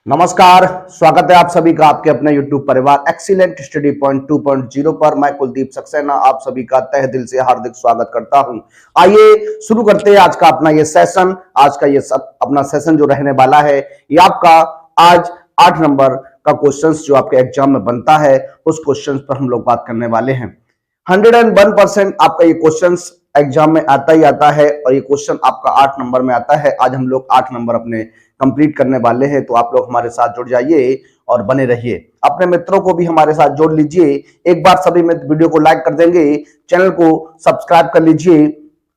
नमस्कार, स्वागत है आप सभी का आपके अपने YouTube परिवार एक्सीलेंट स्टडी पॉइंट 2.0 पर। मैं कुलदीप सक्सेना आप सभी का तहे दिल से हार्दिक स्वागत करता हूं। आइए शुरू करते हैं आज का अपना ये सेशन। आज का ये अपना सेशन जो रहने वाला है ये आपका आज 8 नंबर का क्वेश्चंस जो आपके एग्जाम में बनता है उस क्वेश्चंस पर हम लोग बात करने वाले हैं। 101% आपका ये क्वेश्चन एग्जाम में आता ही आता है और ये क्वेश्चन आपका 8 नंबर में आता है। आज हम लोग 8 नंबर अपने कंप्लीट करने वाले हैं, तो आप लोग हमारे साथ जुड़ जाइए और बने रहिए। अपने मित्रों को भी हमारे साथ जोड़ लीजिए। एक बार सभी मित्र वीडियो को लाइक कर देंगे, चैनल को सब्सक्राइब कर लीजिए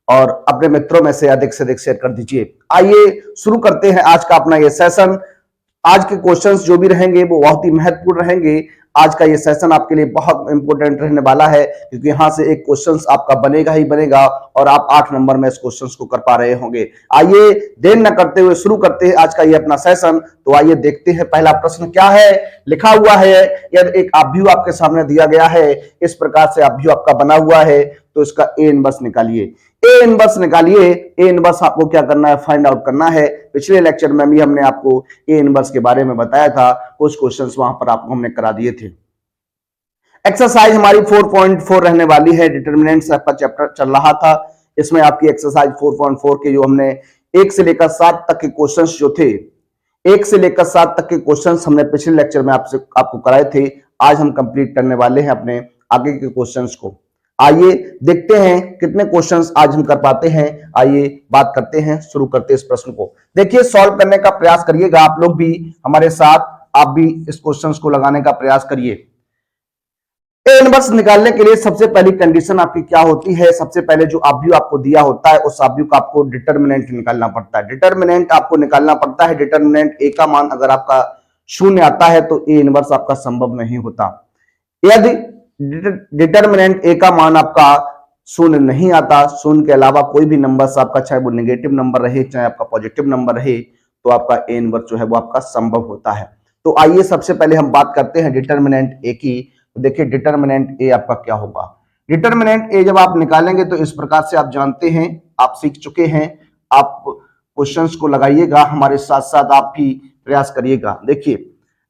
और अपने मित्रों में से अधिक शेयर कर दीजिए। आइए शुरू करते हैं आज का अपना ये सेशन। आज के क्वेश्चंस जो भी रहेंगे वो बहुत ही महत्वपूर्ण रहेंगे। आज का ये सेशन आपके लिए बहुत इंपॉर्टेंट रहने वाला है क्योंकि यहां से एक क्वेश्चंस आपका बनेगा ही बनेगा और आप 8 नंबर में इस क्वेश्चंस को कर पा रहे होंगे। आइए देर न करते हुए शुरू करते हैं आज का ये अपना सेशन। तो आइए देखते हैं पहला प्रश्न क्या है। लिखा हुआ है, यदि एक आव्यूह आपके सामने दिया गया है, इस प्रकार से आव्यूह आपका बना हुआ है, तो इसका ए इनवर्स निकालिए। ए इनवर्स निकालिए। ए इनवर्स आपको क्या करना है, फाइंड आउट करना है। पिछले लेक्चर में भी हमने आपको ए इनवर्स के बारे में बताया था, कुछ क्वेश्चंस वहां पर आपको हमने करा दिए थे। एक्सरसाइज हमारी 4.4 रहने वाली है। डिटरमिनेंट्स आपका चैप्टर चल रहा था, इसमें आपकी एक्सरसाइज 4.4 के जो हमने 1 से लेकर 7 तक के क्वेश्चंस जो थे, 1 से लेकर 7 तक के क्वेश्चंस हमने पिछले लेक्चर में आपको कराए थे। आज हम कंप्लीट करने वाले हैं अपने आगे के क्वेश्चंस को। आइए देखते हैं कितने क्वेश्चंस आज हम कर पाते हैं। आइए बात करते हैं, शुरू करते हैं इस प्रश्न को। देखिए सॉल्व करने का प्रयास करिएगा आप लोग भी हमारे साथ, आप भी इस क्वेश्चंस को लगाने का प्रयास करिए। ए इनवर्स निकालने के लिए सबसे पहली कंडीशन आपकी क्या होती है। सबसे पहले जो आव्यूह आपको दिया होता है उस आव्यूह का आपको डिटरमिनेंट निकालना पड़ता है। डिटरमिनेंट आपको निकालना पड़ता है। डिटरमिनेंट ए का मान अगर आपका 0 आता है तो ए इनवर्स आपका संभव नहीं होता। यदि डिटरमिनेंट ए का मान आपका 0 नहीं आता, 0 के अलावा कोई भी नंबर आपका, चाहे वो नेगेटिव नंबर रहे चाहे आपका पॉजिटिव नंबर रहे, तो आपका ए इनवर्स जो है वो आपका संभव होता है। तो आइए सबसे पहले हम बात करते हैं डिटरमिनेंट ए की। तो देखिए डिटरमिनेंट ए आपका क्या होगा। डिटरमिनेंट ए जब आप निकालेंगे तो इस प्रकार से आप जानते हैं, आप सीख चुके हैं। आप क्वेश्चंस को लगाइएगा, हमारे साथ साथ आप भी प्रयास करिएगा। देखिए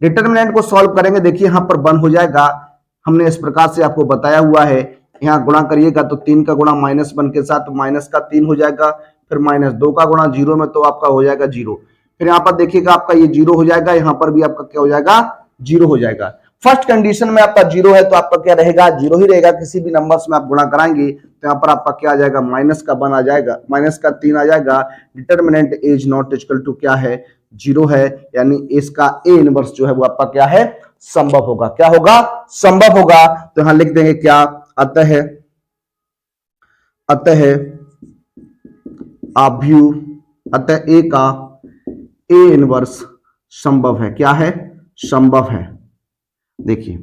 डिटरमिनेंट को सॉल्व करेंगे, देखिए यहां पर 1 हो जाएगा। हमने इस प्रकार से आपको बताया हुआ है, यहाँ गुणा करिएगा तो 3 का गुणा -1 के साथ तो माइनस का 3 हो जाएगा। फिर -2 का गुणा 0 में तो आपका हो जाएगा 0। फिर यहाँ पर देखिएगा आपका ये 0 हो जाएगा, यहाँ पर भी आपका क्या हो जाएगा, 0 हो जाएगा। फर्स्ट कंडीशन में आपका 0 है तो आपका क्या रहेगा, 0 ही रहेगा। किसी भी नंबर्स में आप गुणा कराएंगे तो यहाँ पर आपका क्या आ जाएगा, माइनस का 1 आ जाएगा, माइनस का 3 आ जाएगा। Determinant is not equal to क्या है, 0 है, यानी इसका ए इनवर्स जो है वो आपका क्या है, संभव होगा। क्या होगा, संभव होगा। तो यहां लिख देंगे क्या, अतः आव्यूह, अतः ए का ए इनवर्स संभव है। क्या है, संभव है। देखिए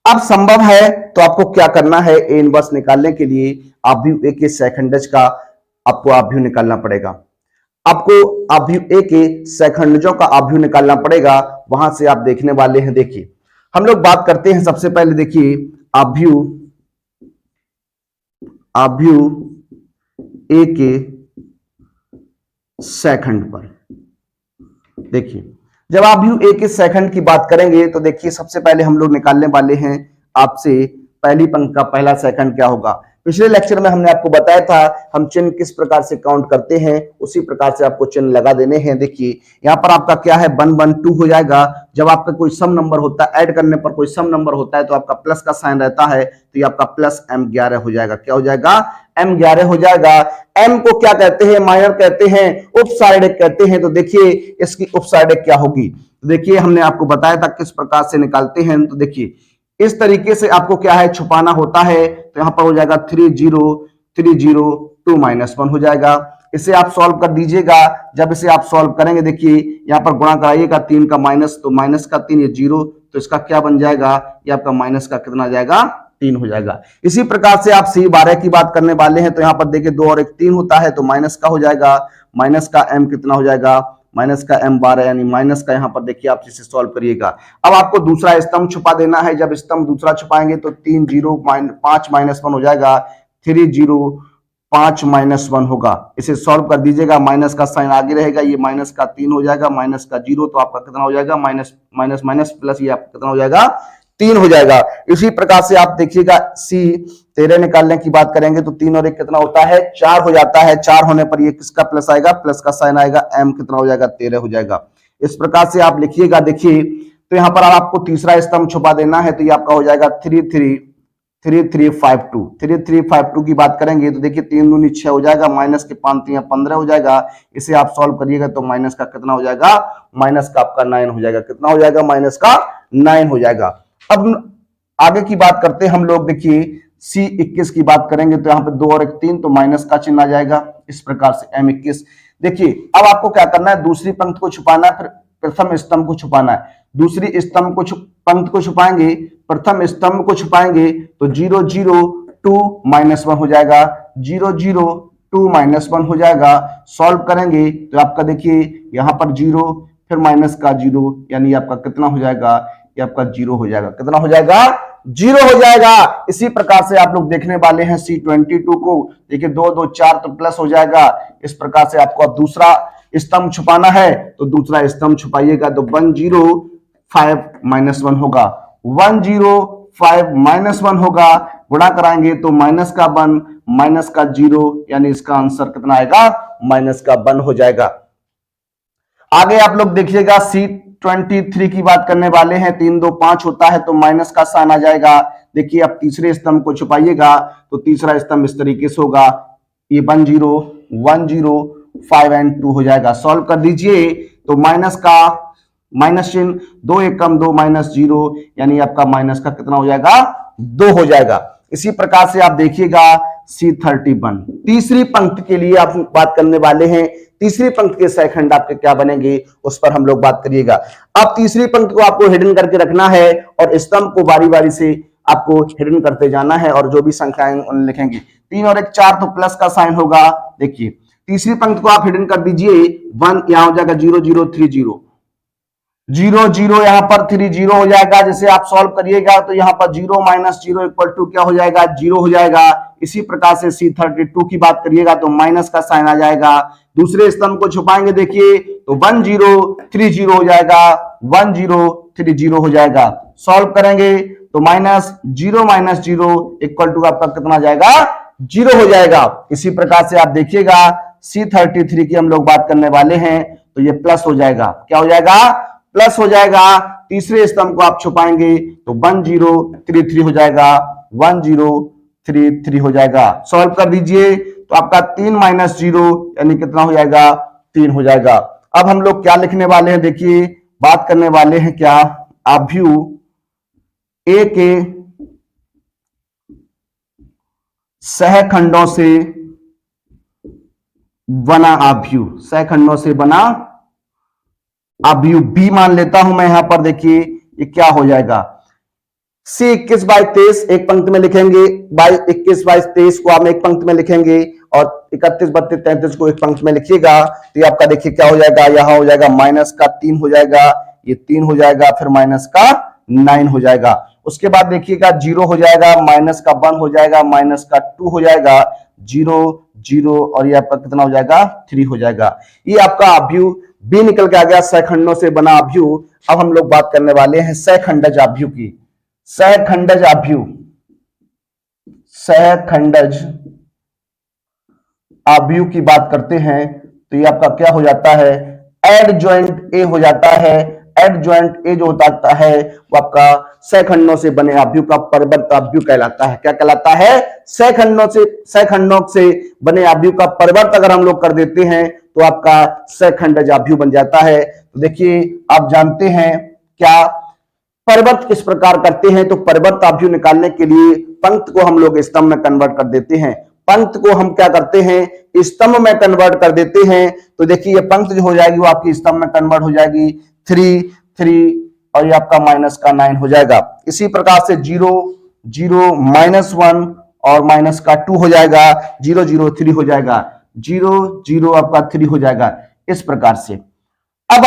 अब संभव है तो आपको क्या करना है, ए इनवर्स निकालने के लिए आव्यूह ए के सेकंडज का आपको आव्यूह निकालना पड़ेगा। आपको आव्यूह ए के सेकंडजों का आव्यूह निकालना पड़ेगा, वहां से आप देखने वाले हैं। देखिए हम लोग बात करते हैं सबसे पहले, देखिए आव्यूह ए के सेकंड पर। देखिए जब आव्यूह ए के सेकंड की बात करेंगे तो देखिए सबसे पहले हम लोग निकालने वाले हैं आपसे पहली पंक्ति का पहला सेकंड क्या होगा। पिछले लेक्चर में हमने आपको बताया था हम चिन्ह किस प्रकार से काउंट करते हैं, उसी प्रकार से आपको चिन्ह लगा देने हैं। देखिए यहाँ पर आपका क्या है, 1 1 2 हो जाएगा। जब आपका कोई सम नंबर होता है, ऐड करने पर कोई सम नंबर होता है तो आपका प्लस का साइन रहता है, तो ये आपका प्लस M11 हो जाएगा। क्या हो जाएगा, M11 हो जाएगा। M को क्या कहते हैं, माइनर कहते हैं, उपसाइडक कहते हैं। तो देखिए इसकी उपसाइडक क्या होगी, तो देखिए हमने आपको बताया था किस प्रकार से निकालते हैं। तो देखिए इस तरीके से आपको क्या है, छुपाना होता है। तो यहां पर हो जाएगा 3 0 3 0 2 -1 हो जाएगा। इसे आप सॉल्व कर दीजिएगा। जब इसे आप सॉल्व करेंगे, देखिए यहाँ पर गुणा कराइएगा 3 का माइनस, तो माइनस का 3 ये 0, तो इसका क्या बन जाएगा, ये आपका माइनस का कितना आ जाएगा, 3 हो जाएगा। इसी प्रकार से आप C12 की बात करने वाले हैं तो यहाँ पर देखिए 2 और 1 3 होता है, तो माइनस का हो जाएगा, माइनस का M कितना हो जाएगा, माइनस का M12, यानी माइनस का यहाँ पर देखिए आप इसे सॉल्व करिएगा। अब आपको दूसरा स्तंभ छुपा देना है। जब स्तंभ दूसरा छुपाएंगे तो 3 0 5 -1 हो जाएगा, 3 0 5 -1 होगा। इसे सॉल्व कर दीजिएगा, माइनस का साइन आगे रहेगा, ये माइनस का 3 हो जाएगा, माइनस का 0, तो आपका कितना हो जाएगा, माइनस माइनस माइनस प्लस, ये आपका कितना हो जाएगा, 3 हो जाएगा। इसी प्रकार से आप देखिएगा सी 13 निकालने की बात करेंगे तो 3 और 1 कितना होता है, 4 हो जाता है। 4 होने पर ये किसका प्लस आएगा, प्लस का साइन आएगा, एम कितना हो जाएगा, 13 हो जाएगा। इस प्रकार से आप लिखिएगा। देखिए तो यहां पर आपको तीसरा स्तंभ छुपा देना है, तो ये आपका हो जाएगा 3352 की बात करेंगे तो देखिए 3 दूनी 6 हो जाएगा, माइनस के 5 3 15 हो जाएगा। इसे आप सॉल्व करिएगा तो माइनस का कितना हो जाएगा, माइनस का आपका 9 हो जाएगा। कितना हो जाएगा, माइनस का 9 हो जाएगा। अब आगे की बात करते हैं हम लोग। देखिए C21 की बात करेंगे तो यहाँ पे 2 और 1 3, तो माइनस का चिन्ह आ जाएगा। इस प्रकार से M21। देखिए अब आपको क्या करना है, दूसरी पंक्ति को छुपाना है, फिर प्रथम स्तंभ को छुपाना है। दूसरी स्तंभ को पंक्ति को छुपाएंगे, प्रथम स्तंभ को छुपाएंगे तो 0 0 2 -1 हो जाएगा, 0 0 2 -1 हो जाएगा। सॉल्व करेंगे तो आपका देखिए यहाँ पर 0 फिर माइनस का 0, यानी आपका कितना हो जाएगा, ये आपका 0 हो जाएगा। कितना हो जाएगा, 0 हो जाएगा। इसी प्रकार से आप लोग देखने वाले हैं C22 को। देखिए 2 2 4 तो प्लस हो जाएगा। इस प्रकार से आपको अब दूसरा स्तंभ छुपाना है तो दूसरा स्तंभ छुपाइएगा तो 105 -1 होगा, 105 -1 होगा। गुणा कराएंगे तो माइनस का 1 माइनस का 0, यानी इसका आंसर कितना आएगा, माइनस का 1 हो जाएगा। आगे आप लोग देखिएगा C23 की बात करने वाले हैं। 3 2 5 होता है तो माइनस का साइन आ जाएगा। देखिए अब तीसरे स्तंभ को छुपाइएगा तो तीसरा स्तंभ इस तरीके से होगा, ये 1 0 1 0 5 एंड 2 हो जाएगा। सॉल्व कर दीजिए तो माइनस का माइनस चिन्ह, 2 1 कम 2 -0, यानी आपका माइनस का कितना हो जाएगा, 2 हो जाएगा। इसी प्रकार से आप देखिएगा C31 तीसरी पंक्ति के लिए आप बात करने वाले हैं। तीसरी पंक्ति के सेकंड आपके क्या बनेंगे उस पर हम लोग बात करिएगा। अब तीसरी पंक्ति को आपको हिडन करके रखना है और स्तंभ को बारी बारी से आपको हिडन करते जाना है और जो भी संख्याएं उन्हें लिखेंगे। 3 और 1 4 तो प्लस का साइन होगा। देखिए तीसरी पंक्ति को आप हिडन कर दीजिए, 1 यहां हो जाएगा 0 0 3 0 0 0, यहां पर 3 0 हो जाएगा। जैसे आप सॉल्व करिएगा तो यहां पर 0 -0 इक्वल टू क्या हो जाएगा, 0 हो जाएगा। इसी प्रकार से C32 की बात करिएगा तो माइनस का साइन आ जाएगा। दूसरे स्तंभ को छुपाएंगे देखिए तो 1 0 3 0 हो जाएगा, 1 0 3 0 हो जाएगा। सॉल्व करेंगे तो -0 इक्वल टू आपका कितना आ जाएगा, 0 हो जाएगा। इसी प्रकार से आप देखिएगा C33 की हम लोग बात करने वाले हैं तो ये प्लस हो जाएगा। क्या हो जाएगा, प्लस हो जाएगा। तीसरे स्तंभ को आप छुपाएंगे तो 1 0 3 3 हो जाएगा, 1 0 3 3 हो जाएगा। सॉल्व कर दीजिए तो आपका 3 -0 यानी कितना हो जाएगा, 3 हो जाएगा। अब हम लोग क्या लिखने वाले हैं, देखिए बात करने वाले हैं क्या, आव्यूह ए के सहखंडों से बना आव्यूह, सहखंडों से बना आव्यूह बी मान लेता हूं मैं यहां पर। देखिए ये क्या हो जाएगा, C21 बाई 23 एक पंक्ति में लिखेंगे, 21 बाई 23 को आप एक पंक्ति में लिखेंगे और 31 32 33 को एक पंक्ति में लिखिएगा तो ये आपका देखिए क्या हो जाएगा, यहां हो जाएगा माइनस का 3 हो जाएगा, ये 3 हो जाएगा, फिर माइनस का 9 हो जाएगा। उसके बाद देखिएगा 0 हो जाएगा, माइनस का 1 हो जाएगा, माइनस का 2 हो जाएगा, 0 0 और ये आपका कितना हो जाएगा, 3 हो जाएगा। ये आपका आव्यूह बी निकल के आ गया, सहखंडों से बना आव्यूह। अब हम लोग बात करने वाले हैं सहखंडज आव्यूह की। सहखंडज आव्यूह, सहखंडज आव्यूह की बात करते हैं तो ये आपका क्या हो जाता है, एडजॉइंट ए हो जाता है। एडजॉइंट ए जो होता है वो आपका सहखंडों से बने आव्यूह का परवर्त आव्यूह कहलाता है। क्या कहलाता है, सहखंडों से बने आव्यूह का परवर्त अगर हम लोग कर देते हैं तो आपका सहखंडज आव्यूह बन जाता है। तो देखिए आप जानते हैं क्या परवर्त किस प्रकार करते हैं, तो परवर्त आव्यूह निकालने के लिए पंक्ति को हम लोग स्तंभ में कन्वर्ट कर देते हैं। पंक्ति को हम क्या करते हैं, स्तंभ में कन्वर्ट कर देते हैं। तो देखिए ये पंक्ति जो हो जाएगी वो आपकी स्तंभ में कन्वर्ट हो जाएगी, 3 3 और ये आपका माइनस का 9 हो जाएगा। इसी प्रकार से 0 0 -1 और माइनस का 2 हो जाएगा, 0 0 3 हो जाएगा, 0 0 आपका 3 हो जाएगा। इस प्रकार से अब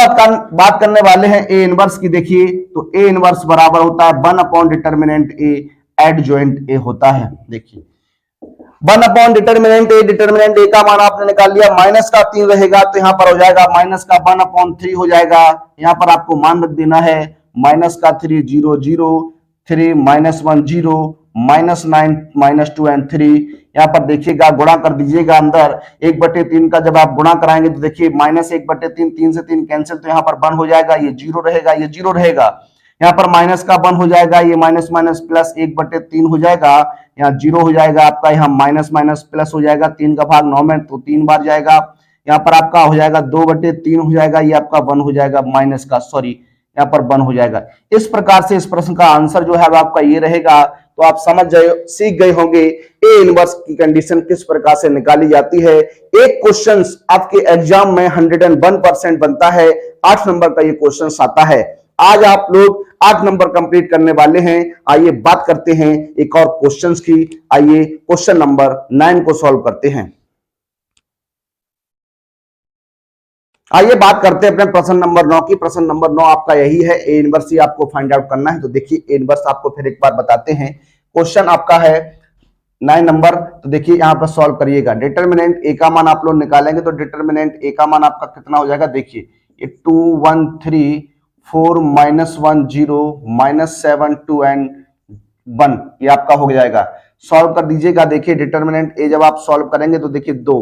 बात करने वाले हैं ए इनवर्स की। देखिए तो ए इनवर्स बराबर होता है 1 upon determinant A adjoint A होता है। देखिए वन अपॉन डिटर्मिनेंट ए का मान आपने निकाल लिया, माइनस का 3 रहेगा तो यहां पर हो जाएगा माइनस का 1/3 हो जाएगा। यहां पर आपको मान रख देना है माइनस का 3 0 0 3 -1 0 -9 -2 एंड 3। यहां पर देखिएगा गुणा कर दीजिएगा, अंदर 1/3 का जब आप गुणा कराएंगे तो देखिए -1/3, 3 से 3 कैंसिल, तो यहां पर 1 हो जाएगा, ये 0 रहेगा, ये 0 रहेगा। यहाँ पर माइनस का 1 हो जाएगा, ये माइनस माइनस प्लस 1/3 हो जाएगा, यहाँ 0 हो जाएगा आपका, यहाँ माइनस माइनस प्लस हो जाएगा, 3 का भाग 9 में तो 3 बार जाएगा। यहाँ पर आपका हो जाएगा 2/3 हो जाएगा, ये आपका 1 हो जाएगा, माइनस का सॉरी यहाँ पर 1 हो जाएगा। इस प्रकार से इस प्रश्न का आंसर जो है वो आपका ये रहेगा। तो आप समझ गए, सीख गए होंगे ए इनवर्स की कंडीशन किस प्रकार से निकाली जाती है। एक क्वेश्चन आपके एग्जाम में 101% बनता है, 8 नंबर का ये क्वेश्चन आता है। आज आप लोग 8 नंबर कंप्लीट करने वाले हैं। आइए बात करते हैं एक और क्वेश्चंस की। आइए क्वेश्चन नंबर 9 को सॉल्व करते हैं। आइए बात करते हैं अपने प्रश्न नंबर 9 की। प्रश्न नंबर 9 आपका यही है, ए इनवर्स ही आपको फाइंड आउट करना है। तो देखिए ए इनवर्स आपको फिर एक बार बताते हैं। क्वेश्चन आपका है 9 नंबर, तो देखिए यहां पर सॉल्व करिएगा। डिटर्मिनेंट ए का मान आप लोग निकालेंगे तो डिटर्मिनेंट ए का मान आपका कितना हो जाएगा, देखिए ये 2 1 3 4 -1 0 -7 2 एंड 1, ये आपका हो जाएगा। सॉल्व कर दीजिएगा। देखिए डिटर्मिनेंट ए जब आप सॉल्व करेंगे तो देखिए 2,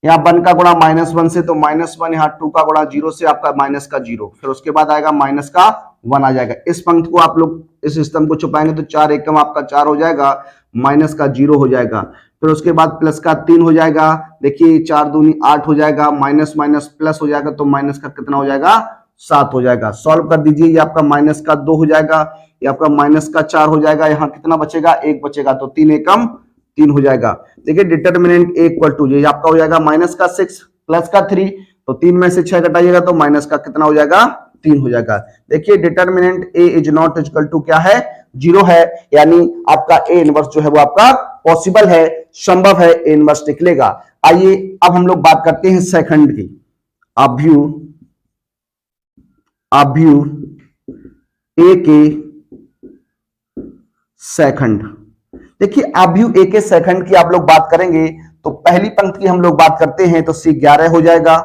यहाँ 1 का गुणा -1 से तो -1, यहाँ 2 का गुणा 0 से आपका माइनस का 0, फिर उसके बाद आएगा माइनस का 1 आ जाएगा। इस पंक्ति को आप लोग इस स्तंभ को छुपाएंगे तो 4 एकम आपका 4 हो जाएगा, माइनस का 0 हो जाएगा, फिर उसके बाद प्लस का 3 हो जाएगा। देखिए 4 दूनी 8 हो जाएगा, माइनस माइनस प्लस हो जाएगा तो माइनस का कितना हो जाएगा, 7 हो जाएगा। सॉल्व कर दीजिए, ये आपका माइनस का 2 हो जाएगा, ये आपका माइनस का 4 हो जाएगा, यहाँ कितना बचेगा, 1 बचेगा, तो 3 एकम 3 हो जाएगा। देखिए डिटर्मिनेंट ए इक्वल टू, ये आपका हो जाएगा माइनस का 6 प्लस का 3, तो 3 में से 6 घटाइएगा तो माइनस का कितना हो जाएगा, 3 हो जाएगा। देखिए determinant A is not equal to क्या है, 0 है, यानी आपका ए इनवर्स जो है वो आपका पॉसिबल है, संभव है, ए इनवर्स निकलेगा। आइए अब हम लोग बात करते हैं सेकंड की। अभ्यू ए के सेकंड। देखिए अभ्यू ए के सेकंड की आप लोग बात करेंगे तो पहली पंक्ति की हम लोग बात करते हैं तो C11 हो जाएगा।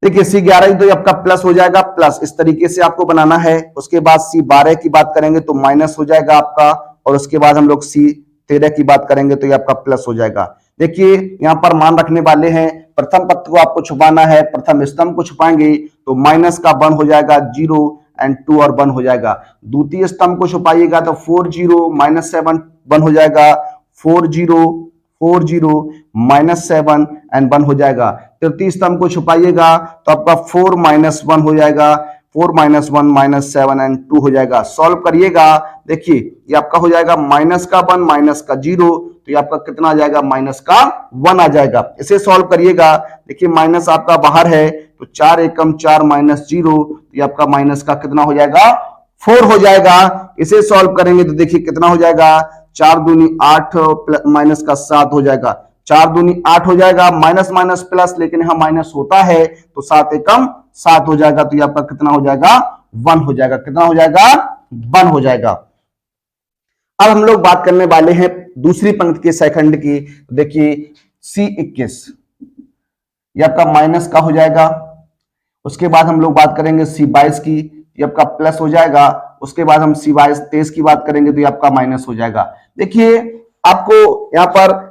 देखिए C11 तो आपका प्लस हो जाएगा, प्लस इस तरीके से आपको बनाना है। उसके बाद C12 की बात करेंगे तो माइनस हो जाएगा आपका, और उसके बाद हम लोग C13 की बात करेंगे तो ये आपका प्लस हो जाएगा। देखिए यहाँ पर मान रखने वाले हैं, प्रथम पद को आपको छुपाना है, प्रथम स्तंभ को छुपाएंगे तो माइनस का 1 हो जाएगा, 0 एंड 2 और 1 हो जाएगा। द्वितीय स्तंभ को छुपाइएगा तो 4 0 -7 1 हो जाएगा, 4 0 -7 एंड 1 हो जाएगा। तृतीय स्तंभ को छुपाइएगा तो आपका 4 -1 हो जाएगा, 4 -1 -7 एंड 2 हो जाएगा। सॉल्व करिएगा, देखिए ये आपका हो जाएगा माइनस का 1 माइनस का 0, तो ये आपका कितना आ जाएगा, माइनस का 1 आ जाएगा। इसे सॉल्व करिएगा, देखिए माइनस आपका बाहर है तो 4 एकम 4 -0, तो ये आपका माइनस का कितना हो जाएगा, 4 हो जाएगा। इसे सॉल्व करेंगे तो देखिए कितना हो जाएगा, 4 दूनी 8 माइनस का 7 हो जाएगा, 4 दूनी 8 हो जाएगा, माइनस माइनस प्लस, लेकिन यहां माइनस होता है तो 7 एकम 7 हो जाएगा, तो ये आपका कितना हो जाएगा, 1 हो जाएगा। कितना हो जाएगा, 1 हो जाएगा। अब हम लोग बात करने वाले हैं दूसरी पंक्ति के सेकंड की। देखिए C21 ये आपका माइनस का हो जाएगा। उसके बाद हम लोग बात करेंगे C22 की, ये आपका प्लस हो जाएगा। उसके बाद हम C23 की बात करेंगे तो ये आपका माइनस हो जाएगा। देखिए आपको यहाँ पर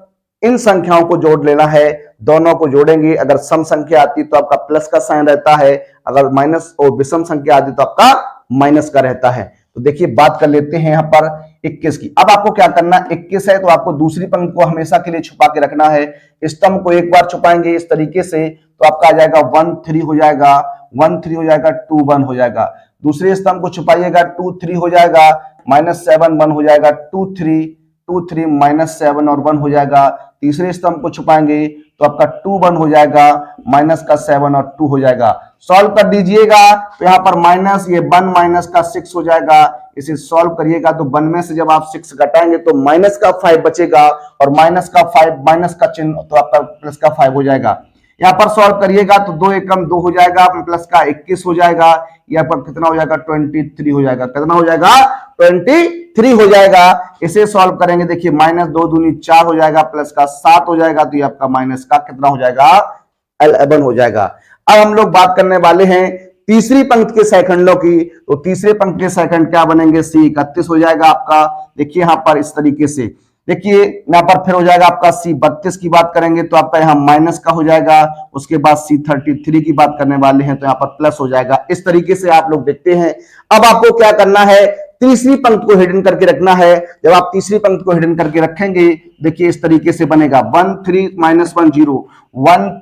इन संख्याओं को जोड़ लेना है, दोनों को जोड़ेंगे। अगर सम संख्या आती तो आपका प्लस का साइन रहता है, अगर माइनस और विषम संख्या आती तो आपका माइनस का रहता है। तो देखिए बात कर लेते हैं यहाँ पर 21 की। अब आपको क्या करना है, 21 है तो आपको दूसरी पंक्ति को हमेशा के लिए छुपा के रखना है। स्तंभ को एक बार छुपाएंगे इस तरीके से तो आपका आ जाएगा 1 3 हो जाएगा, 1 3 हो जाएगा, 2 1 हो जाएगा। दूसरे स्तंभ को छुपाइएगा, 2 3 हो जाएगा, -7 1 हो जाएगा, 2 3 -7 और 1 हो जाएगा। तीसरे स्तंभ को छुपाएंगे तो आपका 2 1 हो जाएगा, माइनस का 7 और 2 हो जाएगा। सॉल्व कर दीजिएगा तो यहाँ पर माइनस ये 1 माइनस का 6 हो जाएगा। इसे सॉल्व करिएगा तो 1 में से जब आप 6 घटाएंगे तो माइनस का 5 बचेगा, और माइनस का 5 माइनस का चिन्ह तो आपका प्लस का 5 हो जाएगा। यहाँ पर सॉल्व करिएगा तो 2 एकम 2 हो जाएगा, प्लस का 21 हो जाएगा। यहाँ पर कितना हो जाएगा 23 हो जाएगा, कितना हो जाएगा 23 हो जाएगा। इसे सॉल्व करेंगे, देखिए माइनस 2 दूनी 4 हो जाएगा, प्लस का 7 हो जाएगा, तो ये आपका माइनस का कितना हो जाएगा 11 हो जाएगा। अब हम लोग बात करने वाले हैं तीसरी पंक्ति के सेकंडों की, तो तीसरे पंक्ति के सेकंड क्या बनेंगे, C31 हो जाएगा आपका। देखिए यहां पर इस तरीके से, देखिए यहां पर फिर हो जाएगा आपका C32 की बात करेंगे तो आपका यहां माइनस का हो जाएगा, उसके बाद C33 की बात करने वाले हैं तो यहां पर प्लस हो जाएगा। इस तरीके से आप लोग देखते हैं। अब आपको क्या करना है, तीसरी पंक्ति को हिडन करके रखना है। जब आप तीसरी पंक्ति को हिडन करके रखेंगे, देखिए इस तरीके से बनेगा 1 3 माइनस 1 0, 1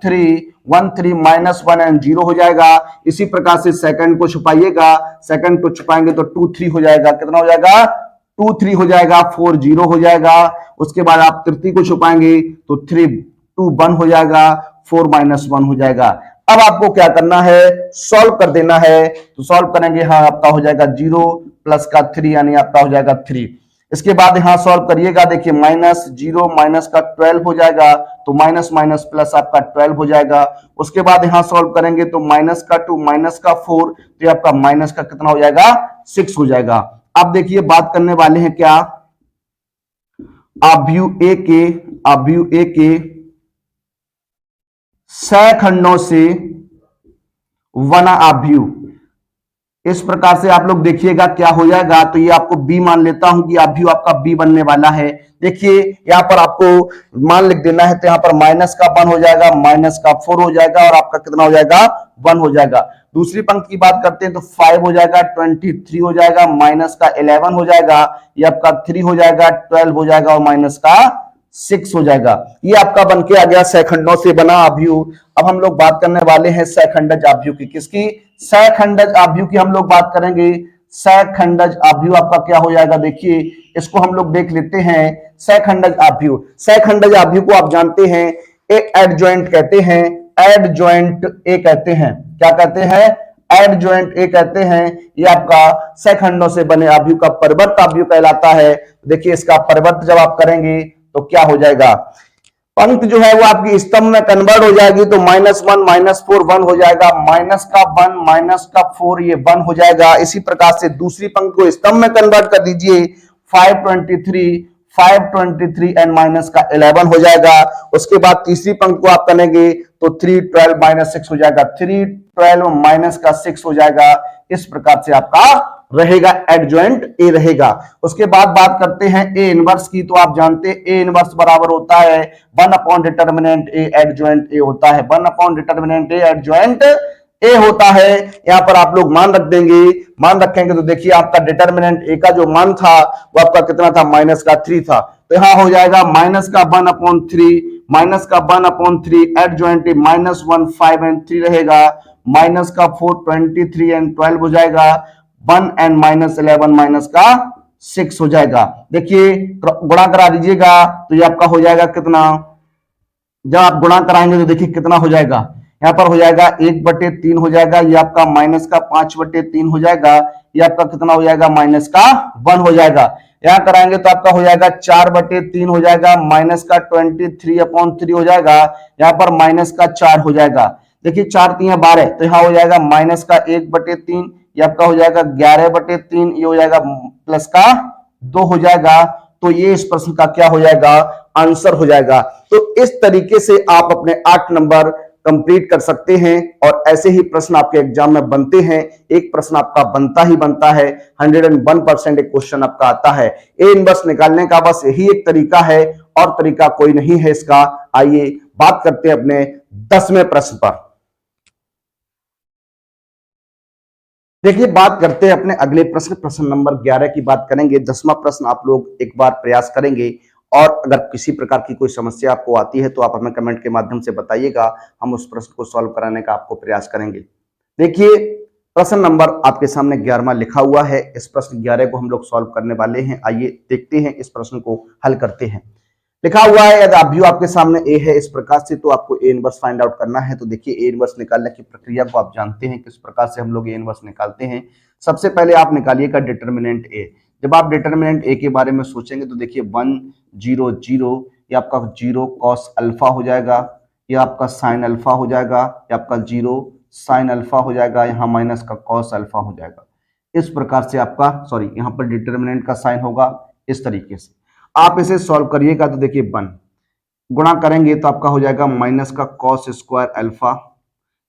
3 माइनस 1 एंड 0 हो जाएगा। इसी प्रकार से सेकंड को छुपाइएगा, सेकंड को छुपाएंगे तो 2 3 हो जाएगा, कितना हो जाएगा 2 3 हो जाएगा, 4 0 हो जाएगा। उसके बाद आप तृतीय को छुपाएंगे तो 3 2 1 हो जाएगा, 4 माइनस 1 हो जाएगा। अब आपको क्या करना है, सॉल्व कर देना है। तो सॉल्व करेंगे, हाँ आपका हो जाएगा 0 प्लस का 3 यानी आपका हो जाएगा 3। इसके बाद यहां सॉल्व करिएगा, देखिए माइनस 0 माइनस का 12 हो जाएगा, तो माइनस माइनस प्लस आपका 12 हो जाएगा। उसके बाद यहां सॉल्व करेंगे तो माइनस का 2 माइनस का 4, तो आपका माइनस का कितना हो जाएगा 6 हो जाएगा। अब देखिए बात करने वाले हैं क्या, अवयव ए के सैखंडों से वना अवयव, इस प्रकार से आप लोग देखिएगा क्या हो जाएगा। तो ये आपको बी मान लेता हूं कि अवयव आपका बी बनने वाला है। देखिए यहां पर आपको मान लिख देना है, तो यहां पर माइनस का 1 हो जाएगा, माइनस का 4 हो जाएगा और आपका कितना हो जाएगा 1 हो जाएगा। दूसरी पंक्ति की बात करते हैं तो 5 हो जाएगा, 23 हो जाएगा, माइनस का 11 हो जाएगा, ये आपका 3 हो जाएगा, 12 हो जाएगा और माइनस का 6 हो जाएगा। ये आपका बन के आ गया सैखंडों से बना अवयव। अब हम लोग बात करने वाले हैं सैखंडज अवयव की, किसकी, सैखंडज अवयव की हम लोग बात करेंगे। सैखंडज अवयव आपका क्या हो जाएगा, देखिए इसको हम लोग देख लेते हैं। सैखंडज अवयव, सैखंडज अवयव को आप जानते हैं ए एडजॉइंट कहते हैं, एडजॉइंट ए कहते हैं, क्या कहते हैं, एडजॉइंट ए कहते हैं। ये आपका सैखंडों से बने अवयव का परिवर्त अवयव कहलाता है। देखिए इसका परिवर्त जब आप करेंगे तो क्या हो जाएगा, पंक्ति जो है वो आपकी स्तंभ में कन्वर्ट हो जाएगी, तो -1 -4 1 हो जाएगा, माइनस का 1 माइनस का 4 ये 1 हो जाएगा। इसी प्रकार से दूसरी पंक्ति को स्तंभ में कन्वर्ट कर दीजिए, 523 एंड माइनस का 11 हो जाएगा। उसके बाद तीसरी पंक्ति को आप करेंगे तो 3 12 माइनस 6 हो जाएगा, 3 12 माइनस का 6 हो जाएगा। इस प्रकार से आपका रहेगा एडजॉइंट ए रहेगा। उसके बाद बात करते हैं ए इनवर्स की, तो आप जानते हैं ए इनवर्स बराबर होता है 1 upon determinant A adjoint A होता है, 1 upon determinant A adjoint A होता है। यहां पर आप लोग मान रख देंगे, मान रखेंगे तो देखिए आपका डिटर्मिनेंट ए का जो मान था वो आपका कितना था, माइनस का 3 था, तो यहां हो जाएगा माइनस का 1 अपॉन 3, माइनस का 1 अपॉन 3 एडजॉइंट ए -1 5 एंड 3 रहेगा, माइनस का 4 23 एंड 12 हो जाएगा, 1 एंड माइनस 11 माइनस का 6 हो जाएगा। देखिए गुणा करा दीजिएगा तो ये आपका हो जाएगा कितना, जब आप गुणा कराएंगे तो देखिए कितना हो जाएगा, यहां पर हो जाएगा 1/3 हो जाएगा, ये आपका माइनस का 5/3 हो जाएगा, ये आपका कितना हो जाएगा माइनस का 1 हो जाएगा। यहां कराएंगे तो आपका हो जाएगा 4/3 हो जाएगा, माइनस का 23/3 हो जाएगा, यहां पर माइनस का 4 हो जाएगा। देखिए 4 3 12, तो यहां हो जाएगा माइनस का 1/3, ये आपका हो जाएगा 11/3, ये हो जाएगा प्लस का 2 हो जाएगा। तो ये इस प्रश्न का क्या हो जाएगा, आंसर हो जाएगा। तो इस तरीके से आप अपने 8 नंबर कंप्लीट कर सकते हैं और ऐसे ही प्रश्न आपके एग्जाम में बनते हैं। एक प्रश्न आपका बनता ही बनता है, 101% एक क्वेश्चन आपका आता है। ए इनवर्स निकालने का बस यही एक तरीका है और तरीका कोई नहीं है इसका। आइए बात करते हैं अपने 10वें प्रश्न पर। देखिए बात करते हैं अपने अगले प्रश्न, प्रश्न नंबर 11 की बात करेंगे। 10वां प्रश्न आप लोग एक बार प्रयास करेंगे और अगर किसी प्रकार की कोई समस्या आपको आती है तो आप हमें कमेंट के माध्यम से बताइएगा, हम उस प्रश्न को सॉल्व कराने का आपको प्रयास करेंगे। देखिए प्रश्न नंबर आपके सामने 11वां लिखा हुआ है, इस प्रश्न 11 को हम लोग सॉल्व करने वाले हैं। आइए देखते हैं इस प्रश्न को हल करते हैं। लिखा हुआ है यदि अवयव आपके सामने ए है इस प्रकार से, तो आपको ए इनवर्स फाइंड आउट करना है। तो देखिए ए इनवर्स निकालने की प्रक्रिया को आप जानते हैं, किस प्रकार से हम लोग ए इनवर्स निकालते हैं। सबसे पहले आप निकालिएगा डिटर्मिनेंट ए। जब आप डिटर्मिनेंट ए के बारे में सोचेंगे तो देखिए 1 0 0, ये आपका 0 कॉस अल्फा हो जाएगा, ये आपका साइन अल्फा हो जाएगा, ये आपका 0 साइन अल्फा हो जाएगा, यहाँ माइनस का कॉस अल्फा हो जाएगा। इस प्रकार से आपका यहाँ पर डिटर्मिनेंट का साइन होगा इस तरीके से। आप इसे सॉल्व करिएगा तो देखिए 1 गुणा करेंगे तो आपका हो जाएगा माइनस का कॉस स्क्वायर अल्फा,